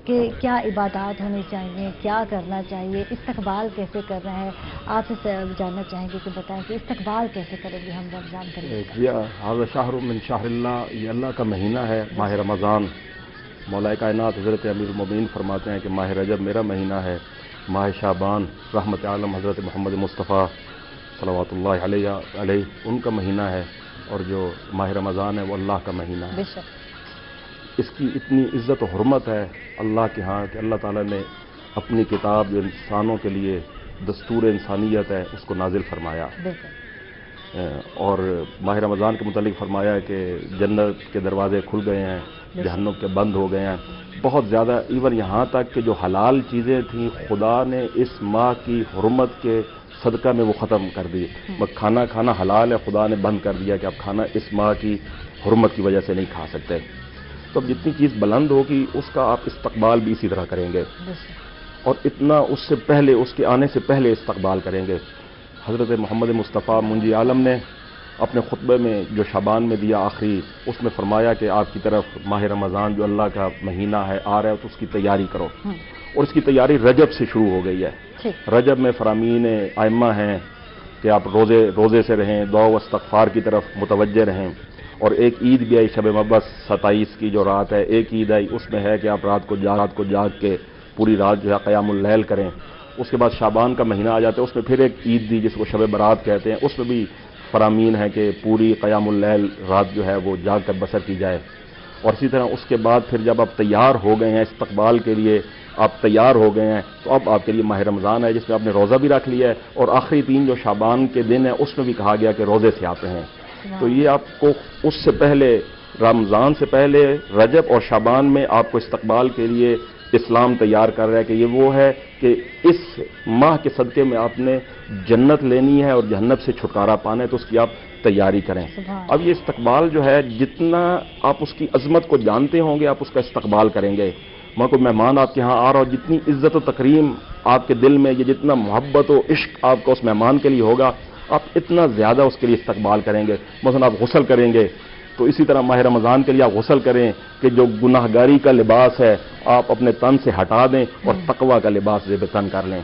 کہ کیا عبادات ہونی چاہیے، کیا کرنا چاہیے، استقبال کیسے کرنا ہے. آپ سے جاننا چاہیں گے کہ بتائیں کہ استقبال کیسے کریں گے ہم رمضان کریم. یہ شہر من شہر اللہ، یہ اللہ کا مہینہ ہے، ماہ رمضان. مولا کائنات حضرت امیر المومنین فرماتے ہیں کہ ماہ رجب میرا مہینہ ہے، ماہ شعبان رحمت عالم حضرت محمد مصطفیٰ صلوات اللہ علیہ ان کا مہینہ ہے، اور جو ماہ رمضان ہے وہ اللہ کا مہینہ ہے. اس کی اتنی عزت و حرمت ہے اللہ کے ہاں کہ اللہ تعالیٰ نے اپنی کتاب جو انسانوں کے لیے دستور انسانیت ہے اس کو نازل فرمایا. اور ماہ رمضان کے متعلق فرمایا ہے کہ جنت کے دروازے کھل گئے ہیں، جہنم کے بند ہو گئے ہیں. بہت زیادہ ایون یہاں تک کہ جو حلال چیزیں تھیں خدا نے اس ماہ کی حرمت کے صدقہ میں وہ ختم کر دی. کھانا حلال ہے، خدا نے بند کر دیا کہ اب کھانا اس ماہ کی حرمت کی وجہ سے نہیں کھا سکتے. تو اب جتنی چیز بلند ہوگی اس کا آپ استقبال بھی اسی طرح کریں گے، اور اتنا اس سے پہلے، اس کے آنے سے پہلے استقبال کریں گے. حضرت محمد مصطفیٰ منجی عالم نے اپنے خطبے میں جو شعبان میں دیا آخری، اس میں فرمایا کہ آپ کی طرف ماہ رمضان جو اللہ کا مہینہ ہے آ رہا ہے تو اس کی تیاری کرو. اور اس کی تیاری رجب سے شروع ہو گئی ہے. رجب میں فرامین ائمہ ہیں کہ آپ روزے سے رہیں، دعا و استغفار کی طرف متوجہ رہیں. اور ایک عید بھی آئی شب مبعث 27 کی جو رات ہے، ایک عید آئی اس میں ہے کہ آپ رات کو جاگ کے پوری رات جو ہے قیام اللیل کریں. اس کے بعد شعبان کا مہینہ آ جاتا ہے، اس میں پھر ایک عید دی جس کو شب برات کہتے ہیں، اس میں بھی فرامین ہے کہ پوری قیام اللیل رات جو ہے وہ جاگ کر بسر کی جائے. اور اسی طرح اس کے بعد پھر جب آپ تیار ہو گئے ہیں استقبال کے لیے، آپ تیار ہو گئے ہیں، تو اب آپ کے لیے ماہ رمضان ہے جس میں آپ نے روزہ بھی رکھ لیا ہے، اور آخری 3 جو شعبان کے دن ہیں اس میں بھی کہا گیا کہ روزے سے آپ رہیں. تو یہ آپ کو اس سے پہلے، رمضان سے پہلے رجب اور شعبان میں آپ کو استقبال کے لیے اسلام تیار کر رہا ہے کہ یہ وہ ہے کہ اس ماہ کے صدقے میں آپ نے جنت لینی ہے اور جہنم سے چھٹکارا پانا ہے، تو اس کی آپ تیاری کریں۔ اب یہ استقبال جو ہے، جتنا آپ اس کی عظمت کو جانتے ہوں گے آپ اس کا استقبال کریں گے۔ میں کوئی مہمان آپ کے ہاں آ رہا ہو، جتنی عزت و تکریم آپ کے دل میں، یہ جتنا محبت و عشق آپ کا اس مہمان کے لیے ہوگا، آپ اتنا زیادہ اس کے لیے استقبال کریں گے۔ مثلا آپ غسل کریں گے تو اسی طرح ماہ رمضان کے لیے آپ غسل کریں کہ جو گناہ گاری کا لباس ہے آپ اپنے تن سے ہٹا دیں اور تقوی کا لباس زیب تن کر لیں۔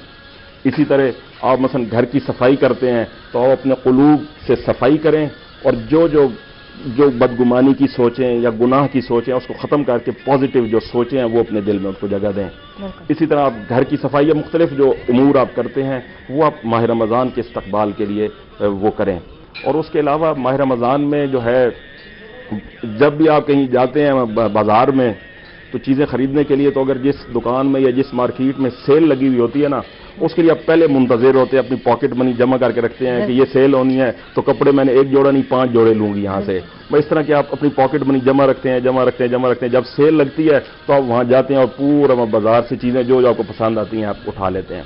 اسی طرح آپ مثلا گھر کی صفائی کرتے ہیں تو آپ اپنے قلوب سے صفائی کریں اور جو بدگمانی کی سوچیں یا گناہ کی سوچیں اس کو ختم کر کے پازیٹیو جو سوچیں ہیں وہ اپنے دل میں اس کو جگہ دیں۔ اسی طرح آپ گھر کی صفائی یا مختلف جو امور آپ کرتے ہیں وہ آپ ماہ رمضان کے استقبال کے لیے وہ کریں۔ اور اس کے علاوہ ماہ رمضان میں جو ہے، جب بھی آپ کہیں جاتے ہیں بازار میں تو چیزیں خریدنے کے لیے، تو اگر جس دکان میں یا جس مارکیٹ میں سیل لگی ہوئی ہوتی ہے نا، اس کے لیے آپ پہلے منتظر ہوتے ہیں، اپنی پاکٹ منی جمع کر کے رکھتے ہیں کہ یہ سیل ہونی ہے تو کپڑے میں نے 1 جوڑا نہیں 5 جوڑے لوں گی یہاں سے۔ میں اس طرح کہ آپ اپنی پاکٹ منی جمع رکھتے ہیں۔ جب سیل لگتی ہے تو آپ وہاں جاتے ہیں اور پورا بازار سے چیزیں جو آپ کو پسند آتی ہیں آپ اٹھا لیتے ہیں۔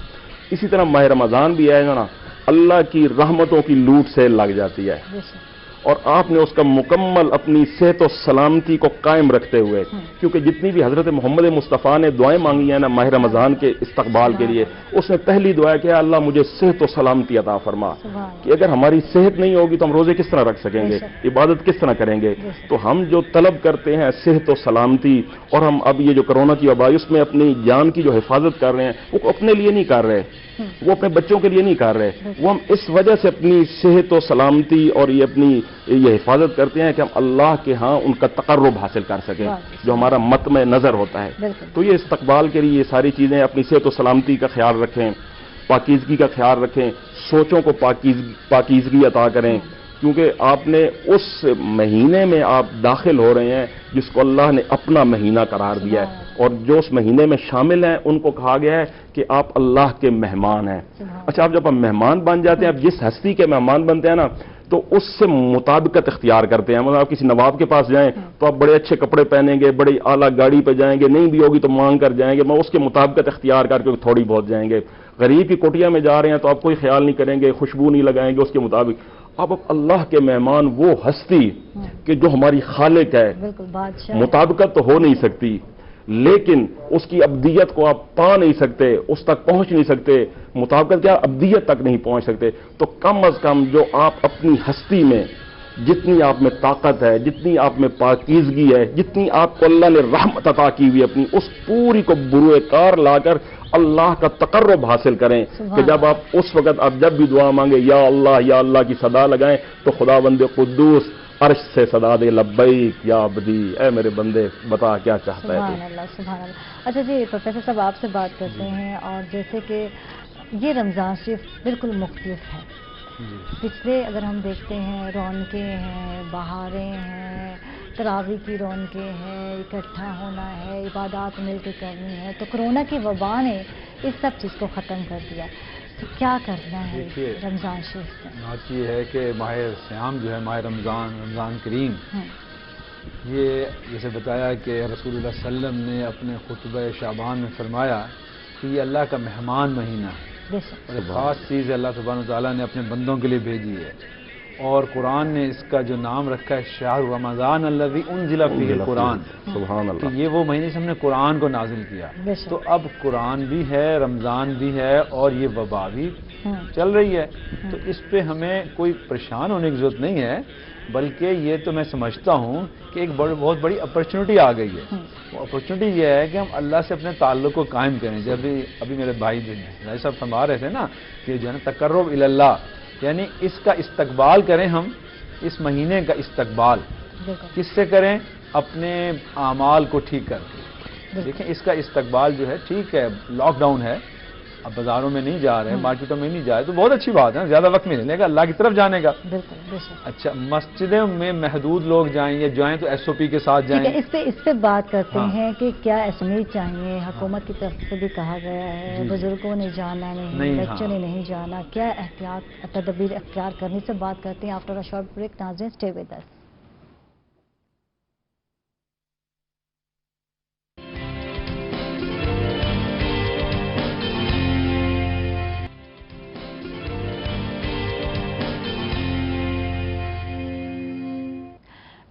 اسی طرح ماہ رمضان بھی ہے نا، اللہ کی رحمتوں کی لوٹ سیل لگ جاتی ہے، اور آپ نے اس کا مکمل اپنی صحت و سلامتی کو قائم رکھتے ہوئے، کیونکہ جتنی بھی حضرت محمد مصطفیٰ نے دعائیں مانگی ہیں نا ماہ رمضان کے استقبال کے لیے، اس نے پہلی دعا کہ اللہ مجھے صحت و سلامتی عطا فرما، کہ اگر ہماری صحت نہیں ہوگی تو ہم روزے کس طرح رکھ سکیں گے، عبادت کس طرح کریں گے۔ تو ہم جو طلب کرتے ہیں صحت و سلامتی، اور ہم اب یہ جو کرونا کی وبا اس میں اپنی جان کی جو حفاظت کر رہے ہیں وہ اپنے لیے نہیں کر رہے، وہ اپنے بچوں کے لیے نہیں کر رہے، وہ ہم اس وجہ سے اپنی صحت و سلامتی اور یہ حفاظت کرتے ہیں کہ ہم اللہ کے ہاں ان کا تقرب حاصل کر سکیں، جو ہمارا مطمع نظر ہوتا ہے۔ تو یہ استقبال کے لیے یہ ساری چیزیں، اپنی صحت و سلامتی کا خیال رکھیں، پاکیزگی کا خیال رکھیں، سوچوں کو پاکیزگی عطا کریں، کیونکہ آپ نے اس مہینے میں آپ داخل ہو رہے ہیں جس کو اللہ نے اپنا مہینہ قرار دیا ہے، اور جو اس مہینے میں شامل ہیں ان کو کہا گیا ہے کہ آپ اللہ کے مہمان ہیں۔ اچھا، آپ جب آپ مہمان بن جاتے ہیں، آپ جس ہستی کے مہمان بنتے ہیں نا تو اس سے مطابقت اختیار کرتے ہیں۔ مطلب آپ کسی نواب کے پاس جائیں تو آپ بڑے اچھے کپڑے پہنیں گے، بڑی اعلیٰ گاڑی پہ جائیں گے، نہیں بھی ہوگی تو مانگ کر جائیں گے، میں اس کے مطابقت اختیار کر کے تھوڑی بہت جائیں گے۔ غریب کی کوٹیا میں جا رہے ہیں تو آپ کوئی خیال نہیں کریں گے، خوشبو نہیں لگائیں گے اس کے مطابق۔ اب اللہ کے مہمان وہ ہستی کہ جو ہماری خالق ہے، مطابقت تو ہو نہیں سکتی، لیکن اس کی ابدیت کو آپ پا نہیں سکتے، اس تک پہنچ نہیں سکتے، مطابقت کیا ابدیت تک نہیں پہنچ سکتے، تو کم از کم جو آپ اپنی ہستی میں جتنی آپ میں طاقت ہے، جتنی آپ میں پاکیزگی ہے، جتنی آپ کو اللہ نے رحمت عطا کی ہوئی اپنی، اس پوری کو بروئے کار لا کر اللہ کا تقرب حاصل کریں کہ جب آپ اس وقت آپ جب بھی دعا مانگے یا اللہ کی صدا لگائیں تو خداوند قدوس عرش سے صدا دے لبیک یا عبدی، اے میرے بندے بتا کیا چاہتا ہے۔ سبحان اللہ، سبحان اللہ۔ اچھا جی، پروفیسر صاحب آپ سے بات کرتے ہیں، اور جیسے کہ یہ رمضان شریف بالکل مختلف ہے۔ پچھلے اگر ہم دیکھتے ہیں رونقیں ہیں، بہاریں ہیں، تراویح کی رونقیں ہیں، اکٹھا ہونا ہے، عبادات مل کے کرنی ہے، تو کرونا کی وبا نے اس سب چیز کو ختم کر دیا، تو کیا کرنا ہے رمضان شریف میں؟ بات یہ ہے کہ ماہ صیام جو ہے، ماہ رمضان کریم، یہ جیسے بتایا کہ رسول اللہ صلی اللہ علیہ وسلم نے اپنے خطبہ شعبان میں فرمایا کہ یہ اللہ کا مہمان مہینہ ہے، اور ایک خاص چیز اللہ سبحانہ وتعالیٰ نے اپنے بندوں کے لیے بھیجی ہے، اور قرآن نے اس کا جو نام رکھا ہے شہر رمضان الذی انزل فیہ القرآن، سبحان اللہ، کہ یہ وہ مہینے سے ہم نے قرآن کو نازل کیا۔ تو اب قرآن بھی ہے، رمضان بھی ہے، اور یہ وبا بھی چل رہی ہے، تو اس پہ ہمیں کوئی پریشان ہونے کی ضرورت نہیں ہے، بلکہ یہ تو میں سمجھتا ہوں کہ ایک بہت بڑی اپرچونٹی آ گئی ہے۔ وہ اپرچونٹی یہ ہے کہ ہم اللہ سے اپنے تعلق کو قائم کریں۔ جب ابھی میرے بھائی صاحب فرما رہے تھے نا کہ جو ہے نا تقرب الی اللہ، یعنی اس کا استقبال کریں، ہم اس مہینے کا استقبال کس سے کریں؟ اپنے اعمال کو ٹھیک کر کے۔ دیکھیں اس کا استقبال جو ہے، ٹھیک ہے لاک ڈاؤن ہے، اب بازاروں میں نہیں جا رہے ہیں، مارکیٹوں میں نہیں جا رہے، تو بہت اچھی بات ہے، زیادہ وقت ملے گا اللہ کی طرف جانے کا۔ اچھا، مسجدوں میں محدود لوگ جائیں یا جائیں تو ایس او پی کے ساتھ جائیں۔ اس پہ بات کرتے ہیں کہ کیا ایسا چاہیے، حکومت کی طرف سے بھی کہا گیا ہے بزرگوں نے جانا نہیں، بچوں نے نہیں جانا، کیا احتیاط تدابیر اختیار کرنے سے بات کرتے ہیں آفٹر اے شارٹ بریک۔ ناظرین اسٹے ود اس۔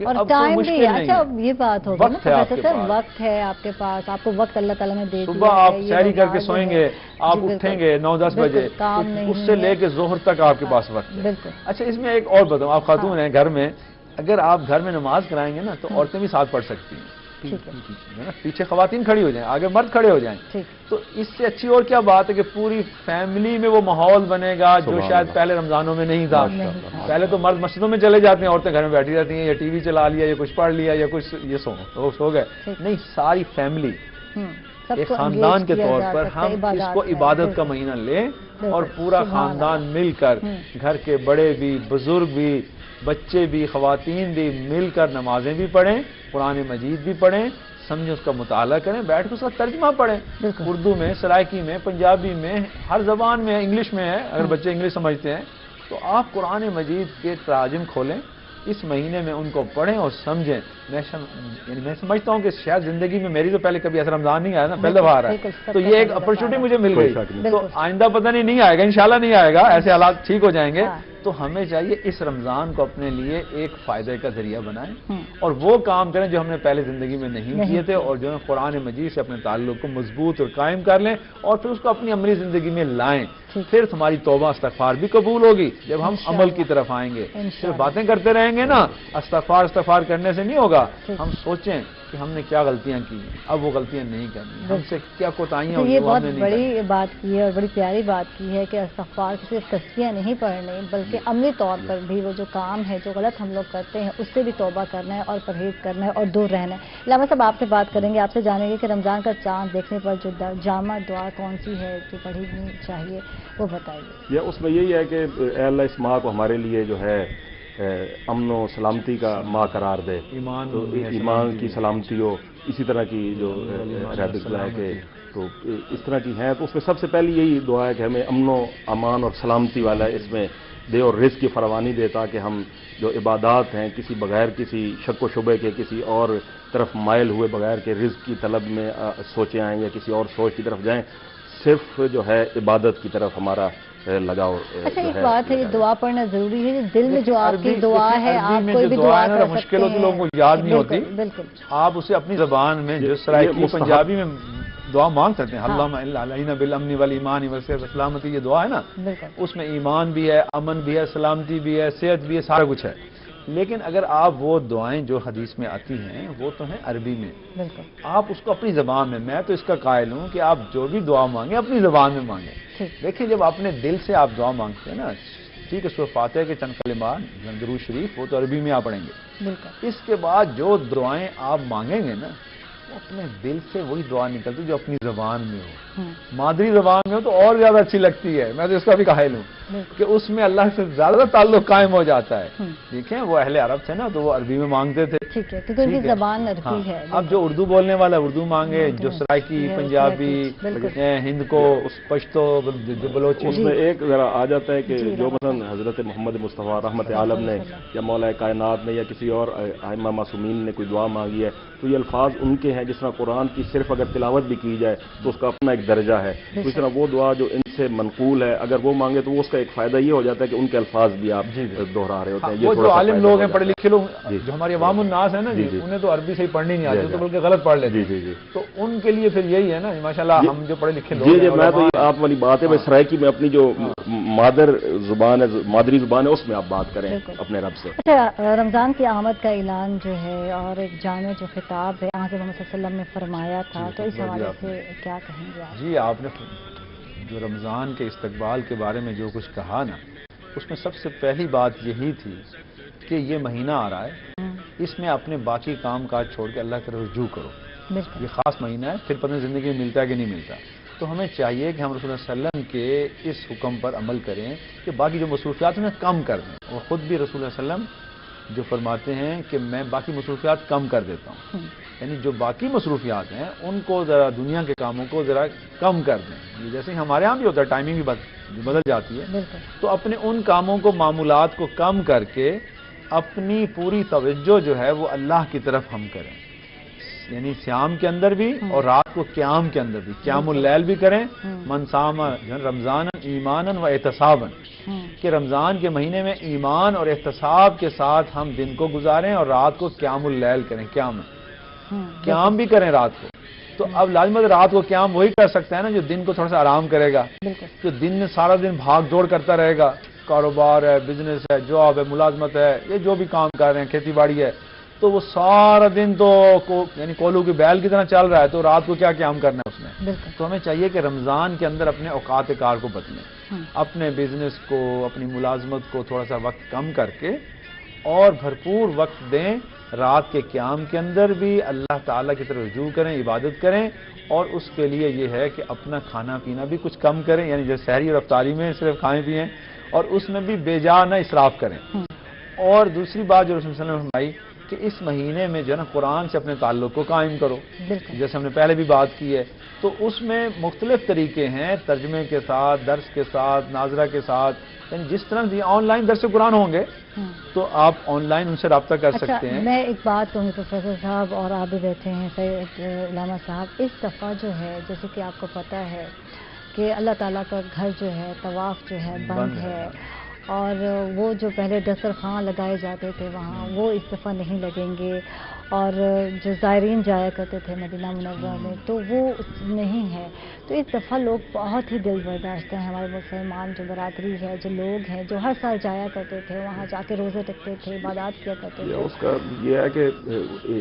کہ اور اب کوئی مشکل نہیں اچھا یہ بات ہوگی وقت ہے آپ کے پاس، وقت ہے آپ کے پاس، آپ کو وقت اللہ تعالیٰ نے دے دیا ہے، صبح آپ سحری کر کے سوئیں گے، آپ اٹھیں گے 9-10 بجے، اس سے لے کے ظہر تک آپ کے پاس وقت ہے۔ اچھا اس میں ایک اور بتاؤں، آپ خاتون ہیں گھر میں، اگر آپ گھر میں نماز کرائیں گے نا تو عورتیں بھی ساتھ پڑھ سکتی ہیں، پیچھے خواتین کھڑی ہو جائیں، آگے مرد کھڑے ہو جائیں، تو اس سے اچھی اور کیا بات ہے کہ پوری فیملی میں وہ ماحول بنے گا جو شاید پہلے رمضانوں میں نہیں تھا۔ پہلے تو مرد مسجدوں میں چلے جاتے ہیں، عورتیں گھر میں بیٹھی رہتی ہیں، یا ٹی وی چلا لیا، یا کچھ پڑھ لیا، یا کچھ یہ سو گئے۔ نہیں، ساری فیملی ایک خاندان کے طور پر ہم اس کو عبادت کا مہینہ لیں اور پورا خاندان مل کر، گھر کے بڑے بھی، بزرگ بھی، بچے بھی، خواتین بھی مل کر نمازیں بھی پڑھیں، قرآن مجید بھی پڑھیں، سمجھیں، اس کا مطالعہ کریں، بیٹھ کے اس کا ترجمہ پڑھیں، اردو میں، سرائکی میں، پنجابی میں، ہر زبان میں، انگلش میں ہے، اگر بچے انگلش سمجھتے ہیں تو آپ قرآن مجید کے تراجم کھولیں، اس مہینے میں ان کو پڑھیں اور سمجھیں۔ میں سمجھتا ہوں کہ شاید زندگی میں میری تو پہلے کبھی ایسا رمضان نہیں آیا نا، پہلے دفعہ آ رہا ہے، تو یہ ایک اپرچونٹی مجھے مل گئی، تو آئندہ پتہ نہیں آئے گا، انشاءاللہ نہیں آئے گا، ایسے حالات ٹھیک ہو جائیں گے، تو ہمیں چاہیے اس رمضان کو اپنے لیے ایک فائدے کا ذریعہ بنائیں اور وہ کام کریں جو ہم نے پہلے زندگی میں نہیں کیے تھے، اور جو ہے قرآن مجید سے اپنے تعلق کو مضبوط اور قائم کر لیں اور پھر اس کو اپنی عملی زندگی میں لائیں۔ پھر ہماری توبہ استغفار بھی قبول ہوگی جب ہم عمل کی طرف آئیں گے۔ صرف باتیں کرتے رہیں گے نا، استغفار کرنے سے نہیں ہوگا، ہم سوچیں کہ ہم نے کیا غلطیاں کی ہیں، اب وہ غلطیاں نہیں کرنی، ہم سے کیا کوتاہیاں ہوئی ہیں وہ ہم نے نہیں کرنی۔ یہ بہت بڑی بات کی ہے اور بڑی پیاری بات کی ہے کہ استغفار صرف تزکیہ نہیں پڑھنے بلکہ عملی طور پر بھی وہ جو کام ہے جو غلط ہم لوگ کرتے ہیں اس سے بھی توبہ کرنا ہے اور پرہیز کرنا ہے اور دور رہنا ہے۔ علامہ صاحب آپ سے بات کریں گے، آپ سے جانیں گے کہ رمضان کا چاند دیکھنے پر جو جامع دعا کون سی ہے جو پڑھنی چاہیے وہ بتائیے۔ یہ اس میں یہی ہے کہ اے اللہ اس ماہ کو ہمارے لیے جو ہے امن و سلامتی کا ماہ قرار دے، تو ایمان کی سلامتی ہو، اسی طرح کی جو رحمت ہے کہ تو اس طرح کی ہیں، تو اس میں سب سے پہلی یہی دعا ہے کہ ہمیں امن و امان اور سلامتی والا اس میں دے اور رزق کی فراوانی دے، تاکہ ہم جو عبادات ہیں کسی بغیر کسی شک و شبے کے، کسی اور طرف مائل ہوئے بغیر کے رزق کی طلب میں سوچے آئیں یا کسی اور سوچ کی طرف جائیں، صرف جو ہے عبادت کی طرف ہمارا لگاؤ۔ اچھا ایک بات ہے، یہ دعا پڑھنا ضروری ہے، دل میں جو آپ کی دعا ہے آپ کوئی بھی دعا کر سکتے ہیں، مشکل ہوتی لوگوں کو یاد نہیں ہوتی، بالکل آپ اسے اپنی زبان میں جو سرائکی پنجابی میں دعا مانگ سکتے ہیں، اللہم علینا بالامن والایمان والسلامتی، یہ دعا ہے نا، اس میں ایمان بھی ہے، امن بھی ہے، سلامتی بھی ہے، صحت بھی ہے، سارا کچھ ہے۔ لیکن اگر آپ وہ دعائیں جو حدیث میں آتی ہیں وہ تو ہیں عربی میں، آپ اس کو اپنی زبان میں تو اس کا قائل ہوں کہ آپ جو بھی دعا مانگیں اپنی زبان میں مانگیں۔ دیکھیں جب اپنے دل سے آپ دعا مانگتے ہیں نا، ٹھیک ہے، سورۃ فاتحہ کے چند کلمات درود شریف وہ تو عربی میں آپ پڑھیں گے، اس کے بعد جو دعائیں آپ مانگیں گے نا وہ اپنے دل سے وہی دعا نکلتی جو اپنی زبان میں ہو، مادری زبان میں ہو تو اور زیادہ اچھی لگتی ہے، میں تو اس کا بھی قائل ہوں کہ اس میں اللہ سے زیادہ تعلق قائم ہو جاتا ہے۔ دیکھیں وہ اہل عرب تھے نا تو وہ عربی میں مانگتے تھے، ٹھیک ہے، کیونکہ ان کی زبان عربی ہے۔ اب جو اردو بولنے والا اردو مانگے، جو سرائکی، پنجابی، ہند کو پشتو، بلوچی، اس میں ایک ذرا آ جاتا ہے کہ جو مثلا حضرت محمد مصطفیٰ رحمت عالم نے یا مولا کائنات نے یا کسی اور ائمہ معصومین نے کوئی دعا مانگی ہے تو یہ الفاظ ان کے ہیں، جس طرح قرآن کی صرف اگر تلاوت بھی کی جائے تو اس کا اپنا ایک درجہ ہے، تو اس طرح وہ دعا جو ان سے منقول ہے اگر وہ مانگے تو وہ اس کا ایک فائدہ یہ ہو جاتا ہے کہ ان کے الفاظ بھی آپ دہرا رہے ہوتے ہیں۔ وہ جو عالم لوگ ہیں، پڑھے لکھے لوگ، جو ہمارے عوام الناس ہیں نا جی، انہیں تو عربی سے ہی پڑھنی نہیں آتی، تو بلکہ غلط پڑھ لیتے ہیں، تو ان کے لیے پھر یہی ہے نا ماشاءاللہ ہم جو پڑھے لکھے لوگ ہیں۔ جی میں تو آپ والی بات ہے، میں سرائکی میں اپنی جو مادر زبان ہے، مادری زبان ہے، اس میں آپ بات کریں اپنے رب سے۔ اچھا رمضان کی آمد کا اعلان جو ہے اور ایک جامع جو خطاب ہے حضرت محمد صلی اللہ علیہ وسلم نے فرمایا تھا، تو اس حوالے سے کیا کہیں گے آپ؟ جی آپ نے جو رمضان کے استقبال کے بارے میں جو کچھ کہا نا، اس میں سب سے پہلی بات یہی تھی کہ یہ مہینہ آ رہا ہے، اس میں اپنے باقی کام کاج چھوڑ کے اللہ کی رجوع کرو، یہ خاص مہینہ ہے، پھر پتہ زندگی میں ملتا ہے کہ نہیں ملتا، تو ہمیں چاہیے کہ ہم رسول اللہ علیہ وسلم کے اس حکم پر عمل کریں کہ باقی جو مصروفیات انہیں کم کر دیں، اور خود بھی رسول اللہ علیہ وسلم جو فرماتے ہیں کہ میں باقی مصروفیات کم کر دیتا ہوں، یعنی جو باقی مصروفیات ہیں ان کو ذرا دنیا کے کاموں کو ذرا کم کر دیں، جیسے ہمارے ہاں بھی ہوتا ہے، ٹائمنگ بھی بدل جاتی ہے، تو اپنے ان کاموں کو، معمولات کو کم کر کے اپنی پوری توجہ جو ہے وہ اللہ کی طرف ہم کریں، یعنی سیام کے اندر بھی اور رات کو قیام کے اندر بھی، قیام اللیل بھی کریں، من صام رمضان ایمانا و احتسابا، کہ رمضان کے مہینے میں ایمان اور احتساب کے ساتھ ہم دن کو گزاریں اور رات کو قیام اللیل کریں، قیام بھی کریں رات کو۔ تو اب لازمت رات کو قیام وہی کر سکتا ہے نا جو دن کو تھوڑا سا آرام کرے گا، جو دن میں سارا دن بھاگ دوڑ کرتا رہے گا، کاروبار ہے، بزنس ہے، جاب ہے، ملازمت ہے، یہ جو بھی کام کر رہے ہیں، کھیتی باڑی ہے، تو وہ سارا دن تو یعنی کولو کی بیل کی طرح چل رہا ہے، تو رات کو کیا قیام کرنا ہے اس میں؟ تو ہمیں چاہیے کہ رمضان کے اندر اپنے اوقات کار کو بدلیں، اپنے بزنس کو، اپنی ملازمت کو تھوڑا سا وقت کم کر کے اور بھرپور وقت دیں، رات کے قیام کے اندر بھی اللہ تعالیٰ کی طرف رجوع کریں، عبادت کریں، اور اس کے لیے یہ ہے کہ اپنا کھانا پینا بھی کچھ کم کریں، یعنی جو سحری اور افطاری میں صرف کھائیں پیئیں، اور اس میں بھی بے جا نہ اسراف کریں۔ اور دوسری بات جو رسول صلی اللہ علیہ وسلم نے فرمائی کہ اس مہینے میں جو ہے نا قرآن سے اپنے تعلق کو قائم کرو، جیسے ہم نے پہلے بھی بات کی ہے، تو اس میں مختلف طریقے ہیں، ترجمے کے ساتھ، درس کے ساتھ، ناظرہ کے ساتھ، یعنی جس طرح آن لائن درس قرآن ہوں گے تو آپ آن لائن ان سے رابطہ کر سکتے ہیں۔ میں ایک بات کہوں گی پروفیسر صاحب، اور آپ بھی بیٹھے ہیں سید علامہ صاحب، اس دفعہ جو ہے جیسے کہ آپ کو پتہ ہے کہ اللہ تعالیٰ کا گھر جو ہے، طواف جو ہے بند ہے، اور وہ جو پہلے دسترخوان لگائے جاتے تھے وہاں، وہ اس دفعہ نہیں لگیں گے، اور جو زائرین جایا کرتے تھے مدینہ منورہ میں تو وہ نہیں ہے۔ تو اس دفعہ لوگ بہت ہی دل برداشت ہیں، ہمارے مسلمان جو برادری ہے، جو لوگ ہیں جو ہر سال جایا کرتے تھے وہاں، جا کے روزے رکھتے تھے، عبادات کیا کرتے تھے۔ اس کا یہ ہے کہ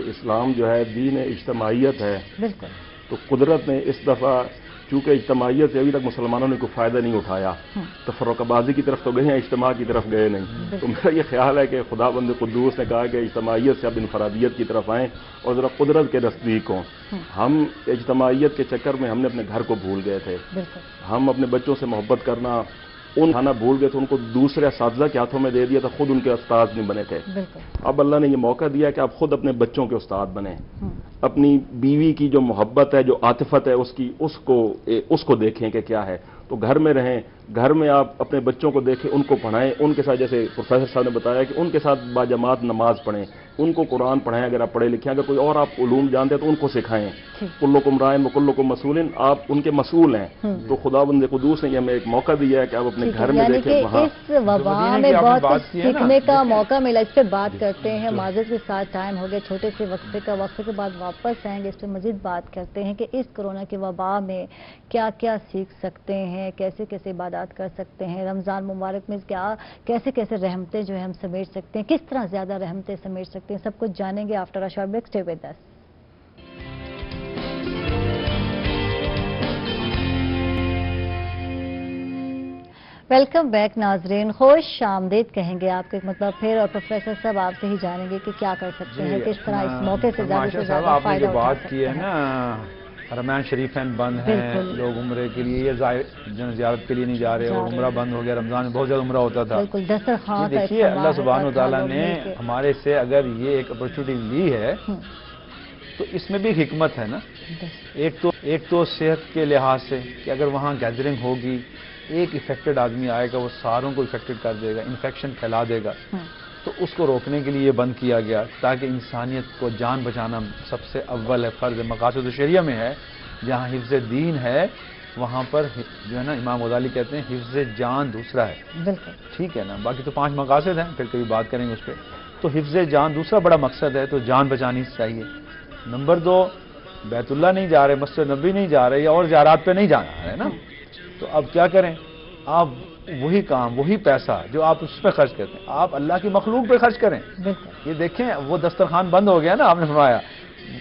اسلام جو ہے دین اجتماعیت ہے، بالکل، تو قدرت نے اس دفعہ چونکہ اجتماعیت سے ابھی تک مسلمانوں نے کوئی فائدہ نہیں اٹھایا، تفرقہ بازی کی طرف تو گئے ہیں، اجتماع کی طرف گئے نہیں، تو میرا یہ خیال ہے کہ خدا بند قدوس نے کہا کہ اجتماعیت سے اب انفرادیت کی طرف آئیں اور ذرا قدرت کے نزدیک ہوں۔ ہم اجتماعیت کے چکر میں ہم نے اپنے گھر کو بھول گئے تھے، ہم اپنے بچوں سے محبت کرنا ان کھانا بھول گئے تھے، ان کو دوسرے اساتذہ کے ہاتھوں میں دے دیا تھا، خود ان کے استاد نہیں بنے تھے۔ اب اللہ نے یہ موقع دیا کہ آپ خود اپنے بچوں کے استاد بنیں، اپنی بیوی کی جو محبت ہے، جو عاطفت ہے اس کو دیکھیں کہ کیا ہے، تو گھر میں رہیں، گھر میں آپ اپنے بچوں کو دیکھیں، ان کو پڑھائیں، ان کے ساتھ جیسے پروفیسر صاحب نے بتایا کہ ان کے ساتھ باجماعت نماز پڑھیں، ان کو قرآن پڑھائیں، اگر آپ پڑھے لکھیں، اگر کوئی اور آپ علوم جانتے ہیں تو ان کو سکھائیں۔ کلکم رائن وکلکم مسئول، آپ ان کے مسئول ہیں، تو خدا بند قدوس نے ہمیں ایک موقع دیا ہے کہ آپ اپنے گھر میں دیکھیں۔ وہاں اس وبا میں بہت کچھ سیکھنے کا موقع ملا، اس پہ بات کرتے ہیں، معذرت کے ساتھ ٹائم ہو گیا چھوٹے سے وقفے کا، وقفے کے بعد واپس آئیں گے، اس پہ مزید بات کرتے ہیں کہ اس کورونا کے وبا میں کیا کیا سیکھ سکتے ہیں، کیسے کیسے عبادات کر سکتے ہیں، رمضان مبارک میں کیسے کیسے رحمتیں جو ہے ہم سمیٹ سکتے ہیں، کس طرح زیادہ رحمتیں سمیٹ سکتے ہیں، سب کچھ جانیں گے after a short break. Stay with us. Welcome back ناظرین، خوش آمدید کہیں گے آپ کو ایک مطلب پھر، اور پروفیسر صاحب آپ سے ہی جانیں گے کہ کیا کر سکتے ہیں، کس طرح اس موقع سے زیادہ فائدہ اٹھا سکتے ہیں۔ بات کی ہے نا، حرمین شریفین بند ہیں، لوگ عمرے کے لیے زیارت کے لیے نہیں جا رہے، اور عمرہ بند ہو گیا، رمضان میں بہت زیادہ عمرہ ہوتا تھا۔ بالکل، دسترخوان کا دیکھیے اللہ سبحانہ وتعالیٰ نے ہمارے سے اگر یہ ایک اپرچونٹی لی ہے تو اس میں بھی حکمت ہے نا۔ ایک تو صحت کے لحاظ سے کہ اگر وہاں گیدرنگ ہوگی، ایک افیکٹڈ آدمی آئے گا وہ ساروں کو افیکٹڈ کر دے گا، انفیکشن پھیلا دے گا، تو اس کو روکنے کے لیے یہ بند کیا گیا تاکہ انسانیت کو جان بچانا سب سے اول ہے، فرض مقاصد شریعہ میں ہے۔ جہاں حفظ دین ہے وہاں پر جو ہے نا امام غزالی کہتے ہیں حفظ جان دوسرا ہے، بالکل ٹھیک ہے نا، باقی تو 5 مقاصد ہیں، پھر کبھی بات کریں گے اس پہ۔ تو حفظ جان دوسرا بڑا مقصد ہے، تو جان بچانی چاہیے۔ نمبر 2، بیت اللہ نہیں جا رہے، مسجد نبی نہیں جا رہے، یا اور زیارات پہ نہیں جانا ہے نا، تو اب کیا کریں؟ آپ وہی کام، وہی پیسہ جو آپ اس پہ خرچ کرتے ہیں آپ اللہ کی مخلوق پہ خرچ کریں۔ یہ دیکھیں وہ دسترخوان بند ہو گیا نا، آپ نے فرمایا،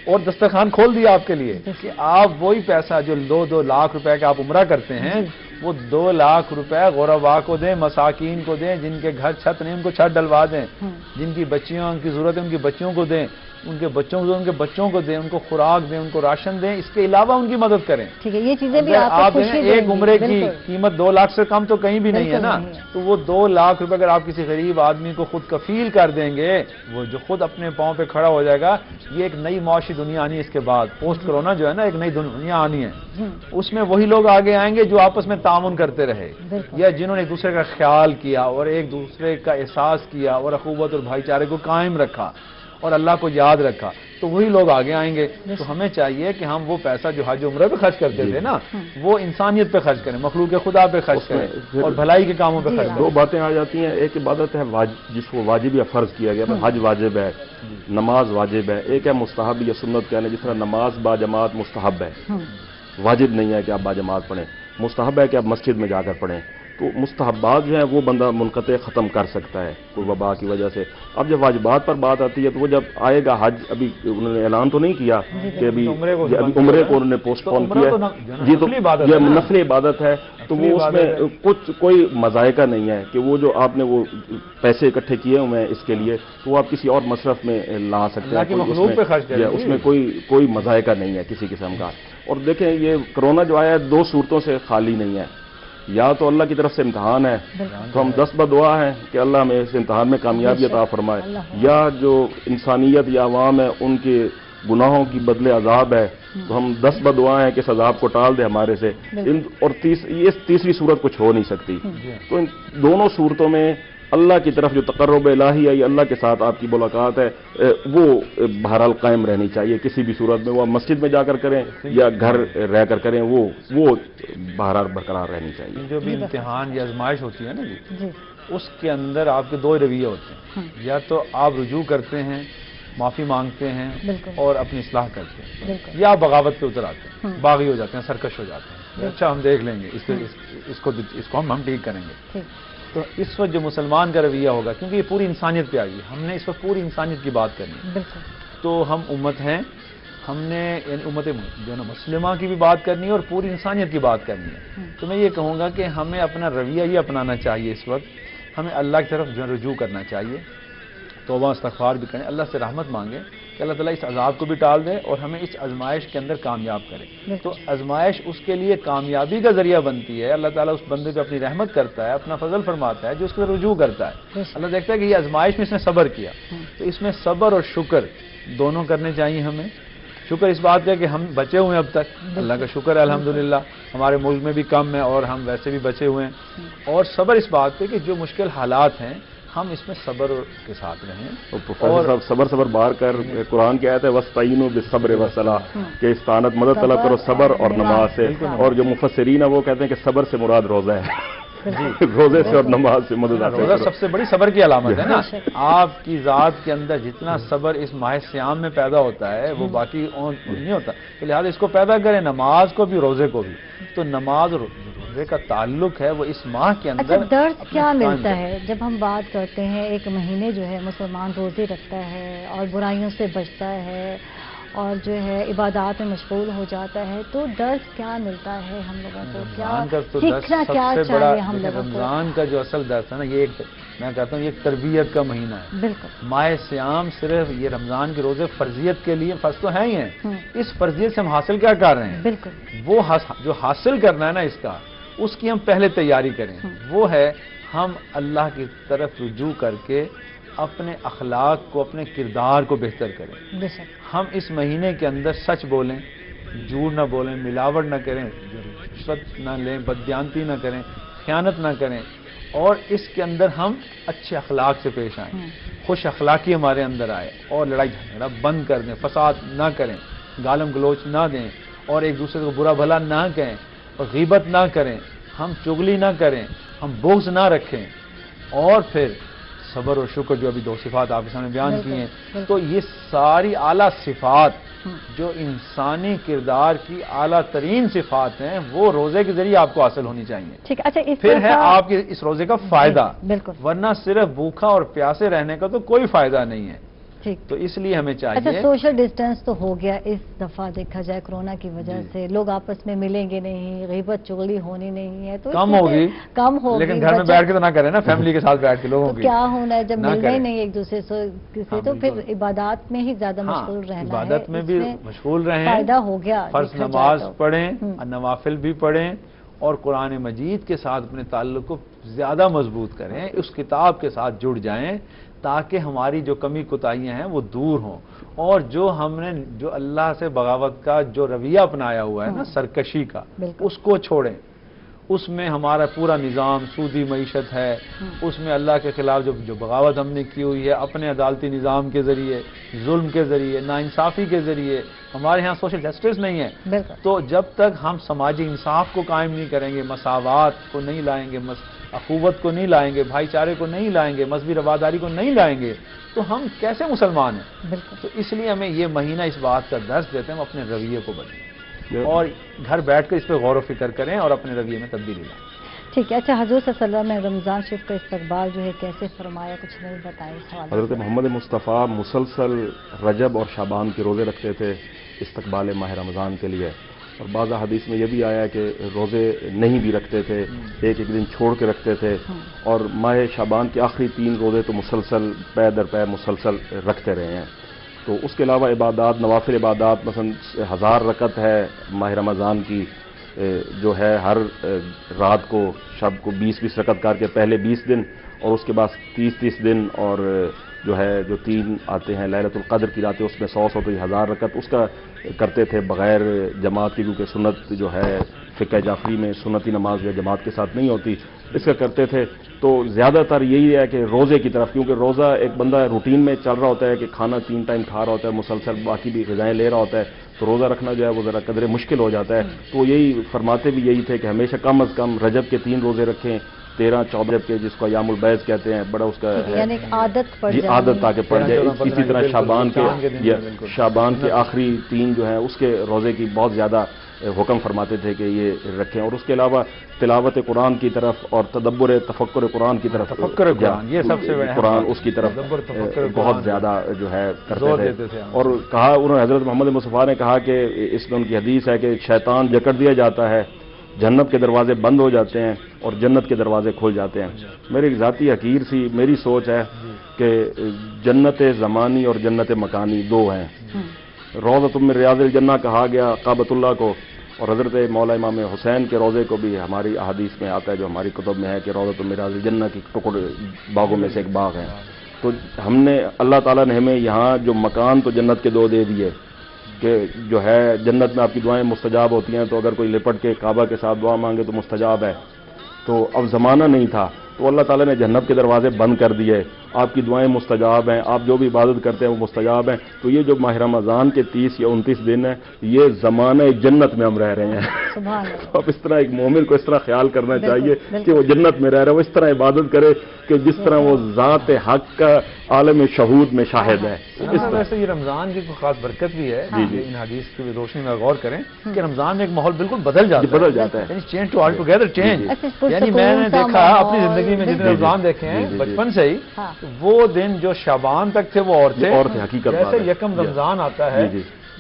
اور دسترخوان کھول دیا آپ کے لیے کہ آپ وہی پیسہ جو 2 لاکھ روپے کا آپ عمرہ کرتے ہیں، وہ 2 لاکھ روپے غرباء کو دیں، مساکین کو دیں، جن کے گھر چھت نہیں ان کو چھت ڈلوا دیں، جن کی بچیوں کی ضرورت ہے ان کی بچیوں کو دیں، ان کے بچوں کو ان کے بچوں کو دیں، ان کو خوراک دیں، ان کو راشن دیں، اس کے علاوہ ان کی مدد کریں۔ ٹھیک ہے، یہ چیزیں بھی آپ ایک عمرے کی قیمت 2 لاکھ سے کم تو کہیں بھی نہیں ہے نا، تو وہ 2 لاکھ روپے اگر آپ کسی غریب آدمی کو خود کفیل کر دیں گے، وہ جو خود اپنے پاؤں پہ کھڑا ہو جائے گا، یہ ایک نئی معاشی دنیا آنی ہے اس کے بعد، پوسٹ کرونا جو ہے نا، ایک نئی دنیا آنی ہے، اس میں وہی لوگ آگے آئیں گے جو آپس میں تعاون کرتے رہے، یا جنہوں نے ایک دوسرے کا خیال کیا اور ایک دوسرے کا احساس کیا اور اخوت اور بھائی چارے کو قائم رکھا، اور اللہ کو یاد رکھا تو وہی لوگ آگے آئیں گے. تو ہمیں چاہیے کہ ہم وہ پیسہ جو حج عمرہ پہ خرچ کرتے تھے نا وہ انسانیت پہ خرچ کریں, مخلوق خدا پہ خرچ کریں اور بھلائی کے کاموں پہ خرچ کریں. دو باتیں آ جاتی ہیں, ایک عبادت ہے جس کو واجب یا فرض کیا گیا, حج واجب ہے, نماز واجب ہے. ایک ہے مستحب یا سنت کہنے, جس طرح نماز با جماعت مستحب ہے, واجب نہیں ہے کہ آپ با جماعت پڑھیں, مستحب ہے کہ آپ مسجد میں جا کر پڑھیں. تو مستحبات جو ہیں وہ بندہ منقطع ختم کر سکتا ہے کوئی وبا کی وجہ سے. اب جب واجبات پر بات آتی ہے تو وہ جب آئے گا حج, ابھی انہوں نے اعلان تو نہیں کیا کہ ابھی عمرے کو انہوں نے پوسٹ پون کیا, جی تو یہ نفلی عبادت ہے, تو وہ اس میں کچھ کوئی مذائقہ نہیں ہے کہ وہ جو آپ نے وہ پیسے اکٹھے کیے ہوئے ہیں اس کے لیے تو وہ آپ کسی اور مصرف میں لا سکتے ہیں, اس میں کوئی مذائقہ نہیں ہے کسی قسم کا. اور دیکھیں یہ کرونا جو آیا ہے دو صورتوں سے خالی نہیں ہے, یا تو اللہ کی طرف سے امتحان ہے تو ہم دست بدعا ہیں کہ اللہ ہمیں اس امتحان میں کامیابی عطا فرمائے, یا جو انسانیت یا عوام ہے ان کے گناہوں کی بدلے عذاب ہے تو ہم دست بدعا ہیں کہ اس عذاب کو ٹال دے ہمارے سے. اور یہ تیسری صورت کچھ ہو نہیں سکتی. تو ان دونوں صورتوں میں اللہ کی طرف جو تقرب الہی ہے, اللہ کے ساتھ آپ کی ملاقات ہے, وہ بہرحال قائم رہنی چاہیے کسی بھی صورت میں, وہ آپ مسجد میں جا کر کریں یا گھر رہ کر کریں, وہ بہرحال برقرار رہنی چاہیے. جو بھی امتحان یا آزمائش ہوتی ہے نا جی, اس کے اندر آپ کے دو رویے ہوتے ہیں, یا تو آپ رجوع کرتے ہیں, معافی مانگتے ہیں اور اپنی اصلاح کرتے ہیں, یا آپ بغاوت پہ اتر آتے ہیں, باغی ہو جاتے ہیں, سرکش ہو جاتے ہیں. اچھا ہم دیکھ لیں گے اس کو ہم ٹھیک کریں گے. تو اس وقت جو مسلمان کا رویہ ہوگا, کیونکہ یہ پوری انسانیت پہ آئی ہے, ہم نے اس وقت پوری انسانیت کی بات کرنی ہے. تو ہم امت ہیں, ہم نے یعنی امت جو ہے نا مسلمہ کی بھی بات کرنی ہے اور پوری انسانیت کی بات کرنی ہے. تو میں یہ کہوں گا کہ ہمیں اپنا رویہ یہ اپنانا چاہیے. اس وقت ہمیں اللہ کی طرف جو رجوع کرنا چاہیے, توبہ استغفار بھی کریں, اللہ سے رحمت مانگیں کہ اللہ تعالیٰ اس عذاب کو بھی ٹال دے اور ہمیں اس آزمائش کے اندر کامیاب کرے. تو آزمائش اس کے لیے کامیابی کا ذریعہ بنتی ہے. اللہ تعالیٰ اس بندے پہ اپنی رحمت کرتا ہے, اپنا فضل فرماتا ہے جو اس کے رجوع کرتا ہے. اللہ دیکھتا ہے کہ یہ آزمائش میں اس نے صبر کیا, تو اس میں صبر اور شکر دونوں کرنے چاہیے ہمیں. شکر اس بات کا کہ ہم بچے ہوئے ہیں اب تک, اللہ کا شکر ہے الحمدللہ, ہمارے ملک میں بھی کم ہے اور ہم ویسے بھی بچے ہوئے ہیں. اور صبر اس بات پہ کہ جو مشکل حالات ہیں ہم اس میں صبر کے ساتھ رہیں. اور صبر بار کر قرآن کی آیت ہے وَاسْتَعِینُوا بِالصَّبْرِ وَالصَّلَاۃِ, کہ استعانت مدد طلب کرو صبر اور نماز سے. اور جو مفسرین ہیں وہ کہتے ہیں کہ صبر سے مراد روزہ ہے, روزے سے اور نماز سے مدد. روزہ سب سے بڑی صبر کی علامت ہے نا. آپ کی ذات کے اندر جتنا صبر اس ماہ صیام میں پیدا ہوتا ہے وہ باقی نہیں ہوتا, لہٰذا اس کو پیدا کریں, نماز کو بھی روزے کو بھی. تو نماز اور روزے کا تعلق ہے وہ اس ماہ کے اندر. درس کیا ملتا ہے جب ہم بات کرتے ہیں ایک مہینے جو ہے مسلمان روزے رکھتا ہے اور برائیوں سے بچتا ہے اور جو ہے عبادات میں مشغول ہو جاتا ہے, تو درس کیا ملتا ہے ہم لوگوں کو, کیا سیکھنا کیا چاہیے ہم لوگوں کو؟ رمضان کا جو اصل درس ہے نا, یہ ایک میں کہتا ہوں یہ ایک تربیت کا مہینہ ہے. بالکل. ماہ صیام صرف یہ رمضان کے روزے فرضیت کے لیے فرض تو ہیں ہی ہیں, اس فرضیت سے ہم حاصل کیا کر رہے ہیں؟ بالکل. وہ جو حاصل کرنا ہے نا اس کی ہم پہلے تیاری کریں. وہ ہے ہم اللہ کی طرف رجوع کر کے اپنے اخلاق کو, اپنے کردار کو بہتر کریں. ہم اس مہینے کے اندر سچ بولیں, جھوٹ نہ بولیں, ملاوٹ نہ کریں, رشوت نہ لیں, بددیانتی نہ کریں, خیانت نہ کریں, اور اس کے اندر ہم اچھے اخلاق سے پیش آئیں, خوش اخلاقی ہمارے اندر آئے, اور لڑائی جھگڑا بند کر دیں, فساد نہ کریں, گالم گلوچ نہ دیں, اور ایک دوسرے کو برا بھلا نہ کہیں, اور غیبت نہ کریں, ہم چغلی نہ کریں, ہم بغض نہ رکھیں, اور پھر صبر اور شکر جو ابھی دو صفات آپ کے سامنے بیان کی ہیں. تو یہ ساری اعلیٰ صفات جو انسانی کردار کی اعلیٰ ترین صفات ہیں وہ روزے کے ذریعے آپ کو حاصل ہونی چاہیے. ٹھیک. اچھا پھر ہے آپ کے اس روزے کا فائدہ, بالکل, ورنہ صرف بھوکا اور پیاسے رہنے کا تو کوئی فائدہ نہیں ہے. ٹھیک. تو اس لیے ہمیں چاہیے. اچھا, سوشل ڈسٹینس تو ہو گیا اس دفعہ, دیکھا جائے کورونا کی وجہ سے لوگ آپس میں ملیں گے نہیں, غیبت چغلی ہونی نہیں ہے, تو کم ہوگی, لیکن گھر میں بیٹھ کے تو نہ کریں نا, فیملی کے ساتھ بیٹھ کے لوگوں کی. کیا ہونا ہے جب ملنا ہی نہیں ایک دوسرے سے, تو پھر عبادات میں ہی زیادہ مشغول رہنا ہے. عبادت میں بھی مشغول رہیں, فائدہ ہو گیا. فرض نماز پڑھیں, نوافل بھی پڑھیں, اور قرآن مجید کے ساتھ اپنے تعلق کو زیادہ مضبوط کریں, اس کتاب کے ساتھ جڑ جائیں تاکہ ہماری جو کمی کوتاہیاں ہیں وہ دور ہوں. اور جو ہم نے جو اللہ سے بغاوت کا جو رویہ اپنایا ہوا ہے نا, سرکشی کا, اس کو چھوڑیں, اس میں ہمارا پورا نظام سودی معیشت ہے، اس میں اللہ کے خلاف جو بغاوت ہم نے کی ہوئی ہے اپنے عدالتی نظام کے ذریعے، ظلم کے ذریعے، ناانصافی کے ذریعے، ہمارے ہاں سوشل جسٹس نہیں ہے۔ تو جب تک ہم سماجی انصاف کو قائم نہیں کریں گے، مساوات کو نہیں لائیں گے، اخوت کو نہیں لائیں گے، بھائی چارے کو نہیں لائیں گے، مذہبی رواداری کو نہیں لائیں گے، تو ہم کیسے مسلمان ہیں؟ تو اس لیے ہمیں یہ مہینہ اس بات کا درس دیتے ہیں ہم اپنے رویے کو بدلیں اور گھر بیٹھ کر اس پہ غور و فکر کریں اور اپنے رویے میں تبدیلی لائیں۔ ٹھیک ہے، اچھا حضور صلی اللہ علیہ وسلم نے رمضان شریف کا استقبال جو ہے کیسے فرمایا، کچھ نہیں بتائیں اس حوالے سے؟ حضرت محمد مصطفیٰ مسلسل رجب اور شعبان کے روزے رکھتے تھے استقبال ماہ رمضان کے لیے، اور بعض حدیث میں یہ بھی آیا ہے کہ روزے نہیں بھی رکھتے تھے، ایک ایک دن چھوڑ کے رکھتے تھے، اور ماہ شعبان کے آخری 3 روزے تو مسلسل پے در پے مسلسل رکھتے رہے ہیں۔ تو اس کے علاوہ عبادات، نوافل عبادات، مثلا 1000 رکعت ہے ماہ رمضان کی، جو ہے ہر رات کو شب کو 20-20 رکعت کر کے پہلے 20 دن اور اس کے بعد 30-30 دن، اور جو ہے جو 3 آتے ہیں لیلۃ القدر کی راتیں، اس میں 100 تو 1000 رکعت اس کا کرتے تھے بغیر جماعت کی، کیونکہ سنت جو ہے فقہ جعفری میں سنتی نماز جو جماعت کے ساتھ نہیں ہوتی، اس کا کرتے تھے۔ تو زیادہ تر یہی ہے کہ روزے کی طرف، کیونکہ روزہ ایک بندہ روٹین میں چل رہا ہوتا ہے کہ کھانا 3 ٹائم کھا رہا ہوتا ہے، مسلسل باقی بھی غذائیں لے رہا ہوتا ہے، تو روزہ رکھنا جو ہے وہ ذرا قدرے مشکل ہو جاتا ہے۔ تو یہی فرماتے بھی یہی تھے کہ ہمیشہ کم از کم رجب کے 3 روزے رکھیں، 13-14 کے جس کو ایام البیض کہتے ہیں، بڑا اس کا یعنی عادت پڑ جائے، عادت تاکہ پڑ جائے۔ اسی طرح شعبان کے آخری 3 جو ہیں اس کے روزے کی بہت زیادہ حکم فرماتے تھے کہ یہ رکھیں، اور اس کے علاوہ تلاوت قرآن کی طرف اور تفکر قرآن کی طرف، تفکر قرآن یہ سب سے قرآن اس کی طرف بہت زیادہ جو ہے کرتے تھے۔ اور کہا انہوں نے، حضرت محمد مصطفیٰ نے کہا کہ اس میں ان کی حدیث ہے کہ شیطان جکڑ دیا جاتا ہے، جنت کے دروازے بند ہو جاتے ہیں اور جنت کے دروازے کھل جاتے ہیں۔ میری ذاتی حقیر سی میری سوچ ہے کہ جنت زمانی اور جنت مکانی 2 ہیں۔ روضۃ من ریاض الجنہ کہا گیا کعبۃ اللہ کو، اور حضرت مولا امام حسین کے روزے کو بھی ہماری احادیث میں آتا ہے، جو ہماری کتب میں ہے کہ روضۃ من ریاض الجنہ کی ٹکڑے باغوں میں سے ایک باغ ہے۔ تو ہم نے، اللہ تعالیٰ نے ہمیں یہاں جو مکان تو جنت کے 2 دے دیے کہ جو ہے جنت میں آپ کی دعائیں مستجاب ہوتی ہیں، تو اگر کوئی لپٹ کے کعبہ کے ساتھ دعا مانگے تو مستجاب ہے۔ تو اب زمانہ نہیں تھا تو اللہ تعالیٰ نے جنت کے دروازے بند کر دیے، آپ کی دعائیں مستجاب ہیں، آپ جو بھی عبادت کرتے ہیں وہ مستجاب ہیں۔ تو یہ جو ماہ رمضان کے 30 یا 29 دن ہیں، یہ زمانہ جنت میں ہم رہ رہے ہیں۔ اب اس طرح ایک مومن کو اس طرح خیال کرنا چاہیے کہ وہ جنت میں رہ رہا ہے، وہ اس طرح عبادت کرے کہ جس طرح وہ ذات حق کا عالم شہود میں شاہد ہے۔ ویسے یہ رمضان کی کوئی خاص برکت بھی ہے، ان حدیث کی روشنی میں غور کریں کہ رمضان میں ایک ماحول بالکل بدل جاتا ہے، یعنی change to all together change. یعنی میں نے دیکھا اپنی زندگی میں جتنے رمضان دیکھے ہیں بچپن سے ہی، وہ دن جو شعبان تک تھے وہ اور تھے، حقیقت جیسے یکم رمضان آتا ہے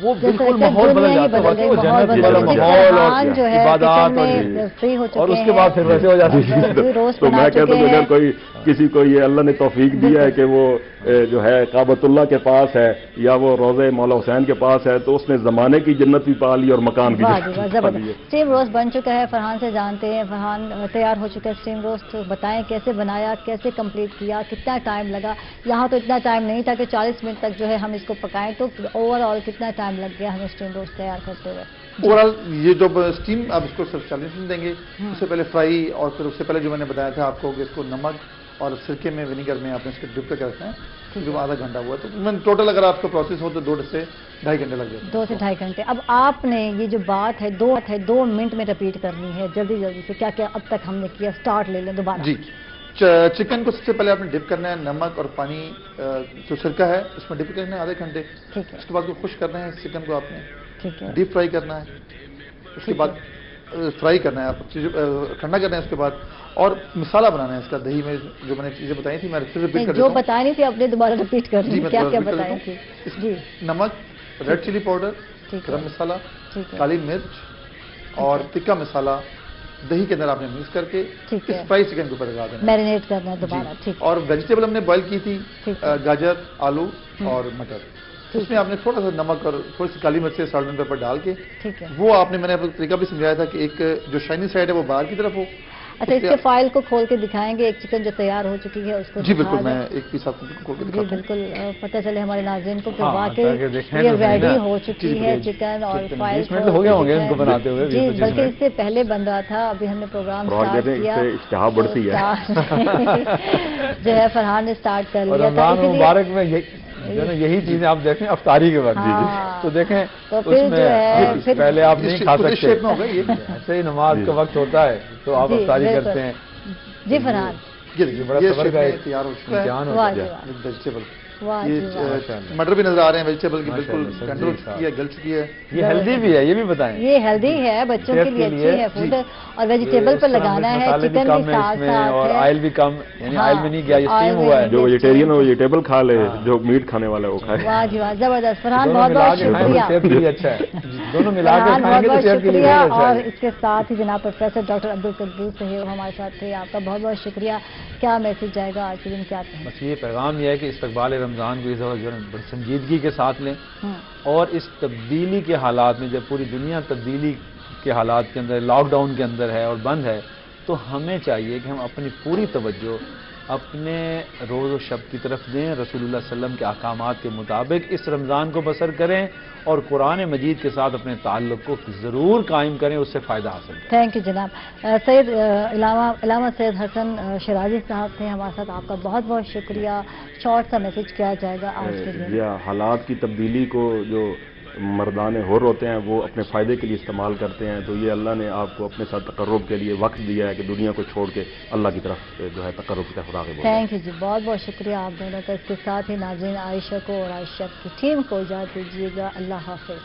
وہ بالکل ماحول بدل جاتا ہے، وہ جنت والا ماحول اور عبادات اور اس کے بعد پھر ویسے ہو جاتی ہے۔ تو میں کہتا ہوں اگر کوئی کسی کو یہ اللہ نے توفیق دیا ہے کہ وہ جو ہے کعبۃ اللہ کے پاس ہے یا وہ روضہ مولا حسین کے پاس ہے، تو اس نے زمانے کی جنت بھی پا لی اور مکان بھی پا لی۔ اسٹیم روسٹ بن چکا ہے، فرحان سے جانتے ہیں، فرحان تیار ہو چکا ہے اسٹیم روسٹ، بتائیں کیسے بنایا، کیسے کمپلیٹ کیا، کتنا ٹائم لگا؟ یہاں تو اتنا ٹائم نہیں تھا کہ 40 منٹ تک جو ہے ہم اس کو پکائیں، تو اوور آل کتنا ٹائم لگ گیا ہمیں اسٹیم روسٹ تیار کرتے ہوئے؟ اوور آل یہ جب اسٹیم آپ اس کو صرف 40 منٹ دیں گے، اس سے پہلے فرائی، اور پھر اس سے پہلے جو میں نے بتایا تھا آپ کو کہ اس کو نمک اور سرکے میں ونیگر میں آپ نے اس کو ڈپ کر کے رکھنا ہے، جو آدھا گھنٹہ ہوا، تو میں ٹوٹل اگر آپ کا پروسیس ہو تو 2 سے 2.5 گھنٹے لگ جاتے ہیں۔ 2 سے 2.5 گھنٹے۔ اب آپ نے یہ جو بات ہے 2 منٹ میں ریپیٹ کرنی ہے، جلدی جلدی سے، کیا کیا اب تک ہم نے کیا، سٹارٹ لے لیں دوبارہ۔ جی، چکن کو سب سے پہلے آپ نے ڈپ کرنا ہے نمک اور پانی، جو سرکہ ہے اس میں ڈپ کرنا ہے آدھے گھنٹے، اس کے بعد کو خشک کرنا ہے چکن کو، آپ نے ڈیپ فرائی کرنا ہے، اس کے بعد فرائی کرنا ہے، آپ ٹھنڈا کرنا ہے، اس کے بعد اور مسالہ بنانا ہے اس کا، دہی میں جو میں نے چیزیں بتائی تھی میں پھر ریپیٹ کر دیتا ہوں، جو بتائی نہیں تھی آپ نے دوبارہ ریپیٹ کر دی، کیا کیا بتائی تھی؟ جی، نمک، ریڈ چلی پاؤڈر، گرم مسالہ، کالی مرچ اور تکا مسالہ دہی کے اندر آپ نے مکس کر کے اس فرائی چکن کے اوپر لگا دینا، میرینیٹ کرنا ہے دوبارہ۔ ٹھیک، اور ویجیٹیبل ہم نے بوائل کی تھی، گاجر، آلو اور مٹر، اس میں آپ نے تھوڑا سا نمک اور تھوڑی سی کالی مرچ سے سالٹ اینڈ پیپر ڈال کے، وہ آپ نے، میں نے طریقہ بھی سمجھایا تھا کہ ایک جو شائنی سائڈ ہے وہ باہر کی طرف ہو اچھا اس کے فائل کو کھول کے دکھائیں گے، ایک چکن جو تیار ہو چکی ہے اس کو؟ جی بالکل، میں ایک پیس آپ کو کھول کے دکھاتا ہوں۔ جی بالکل، پتہ چلے ہمارے ناظرین کو کہ واقعی یہ ریڈی ہو چکی ہے چکن، اور فائل ہو گئے ہوں گے ان کو بناتے ہوئے۔ جی بلکہ اس سے پہلے بن رہا تھا، ابھی ہم نے پروگرام اسٹارٹ کیا اشتہا بڑھتی ہے جو ہے فرحان نے اسٹارٹ کر لیا تھا۔ مبارک میں یہی چیزیں آپ دیکھیں افطاری کے وقت، تو دیکھیں اس میں پہلے آپ نہیں کھا سکتے، ایسے ہی نماز کا وقت ہوتا ہے تو آپ افطاری کرتے ہیں۔ جی فرحان یہ تیار ہو چکا ہے ویجیٹیبل، یہ مٹر بھی نظر آ رہے ہیں ویجیٹیبل کی، بالکل ٹینڈر ہو چکی ہے، گل چکی ہے۔ یہ ہیلدی بھی ہے، یہ بھی بتائیں۔ یہ ہیلدی ہے، بچوں کے لیے اچھی ہے فوڈ، اور ویجیٹیبل پر لگانا ہے، چکن بھی ساتھ ساتھ، اور آئل بھی کم، یعنی آئل میں نہیں گیا، یہ اسٹیم ہوا ہے۔ جو ویجیٹیرین ہو ویجیٹیبل کھا لے، جو میٹ کھانے والا ہے وہ کھائے۔ واہ جی واہ، زبردست فرحان، بہت بہت شکریہ، صحت کے لیے اچھا ہے، دونوں ملا کے کھائیں گے تو صحت کے لیے شکریہ۔ اچھا اور ہے۔ اس کے ساتھ ہی جناب پروفیسر ڈاکٹر عبدالقدوس صاحب ہمارے ساتھ تھے، آپ کا بہت بہت شکریہ۔ کیا میسج جائے گا آج کے دن، کیا کہیں؟ بس یہ پیغام یہ ہے کہ استقبال رمضان کو اس بڑی سنجیدگی کے ساتھ لیں، اور اس تبدیلی کے حالات میں جب پوری دنیا تبدیلی کے حالات کے اندر، لاک ڈاؤن کے اندر ہے اور بند ہے، تو ہمیں چاہیے کہ ہم اپنی پوری توجہ اپنے روز و شب کی طرف دیں، رسول اللہ صلی اللہ علیہ وسلم کے احکامات کے مطابق اس رمضان کو بسر کریں، اور قرآن مجید کے ساتھ اپنے تعلق کو ضرور قائم کریں، اس سے فائدہ حاصل کریں۔ تھینک یو جناب۔ سید علامہ سید حسن شیرازی صاحب تھے ہمارے ساتھ، آپ کا بہت بہت شکریہ۔ شارٹ سا میسج کیا جائے گا آج کے دن؟ یہ حالات کی تبدیلی کو جو مردان حر ہوتے ہیں وہ اپنے فائدے کے لیے استعمال کرتے ہیں، تو یہ اللہ نے آپ کو اپنے ساتھ تقرب کے لیے وقت دیا ہے کہ دنیا کو چھوڑ کے اللہ کی طرف جو ہے تقرب کی طرف راغب ہو۔ تھینک یو جی، بہت بہت شکریہ آپ دونوں کا۔ اس کے ساتھ ہی ناظرین عائشہ کو اور عائشہ کی ٹیم کو اجازت دیجیے گا، اللہ حافظ۔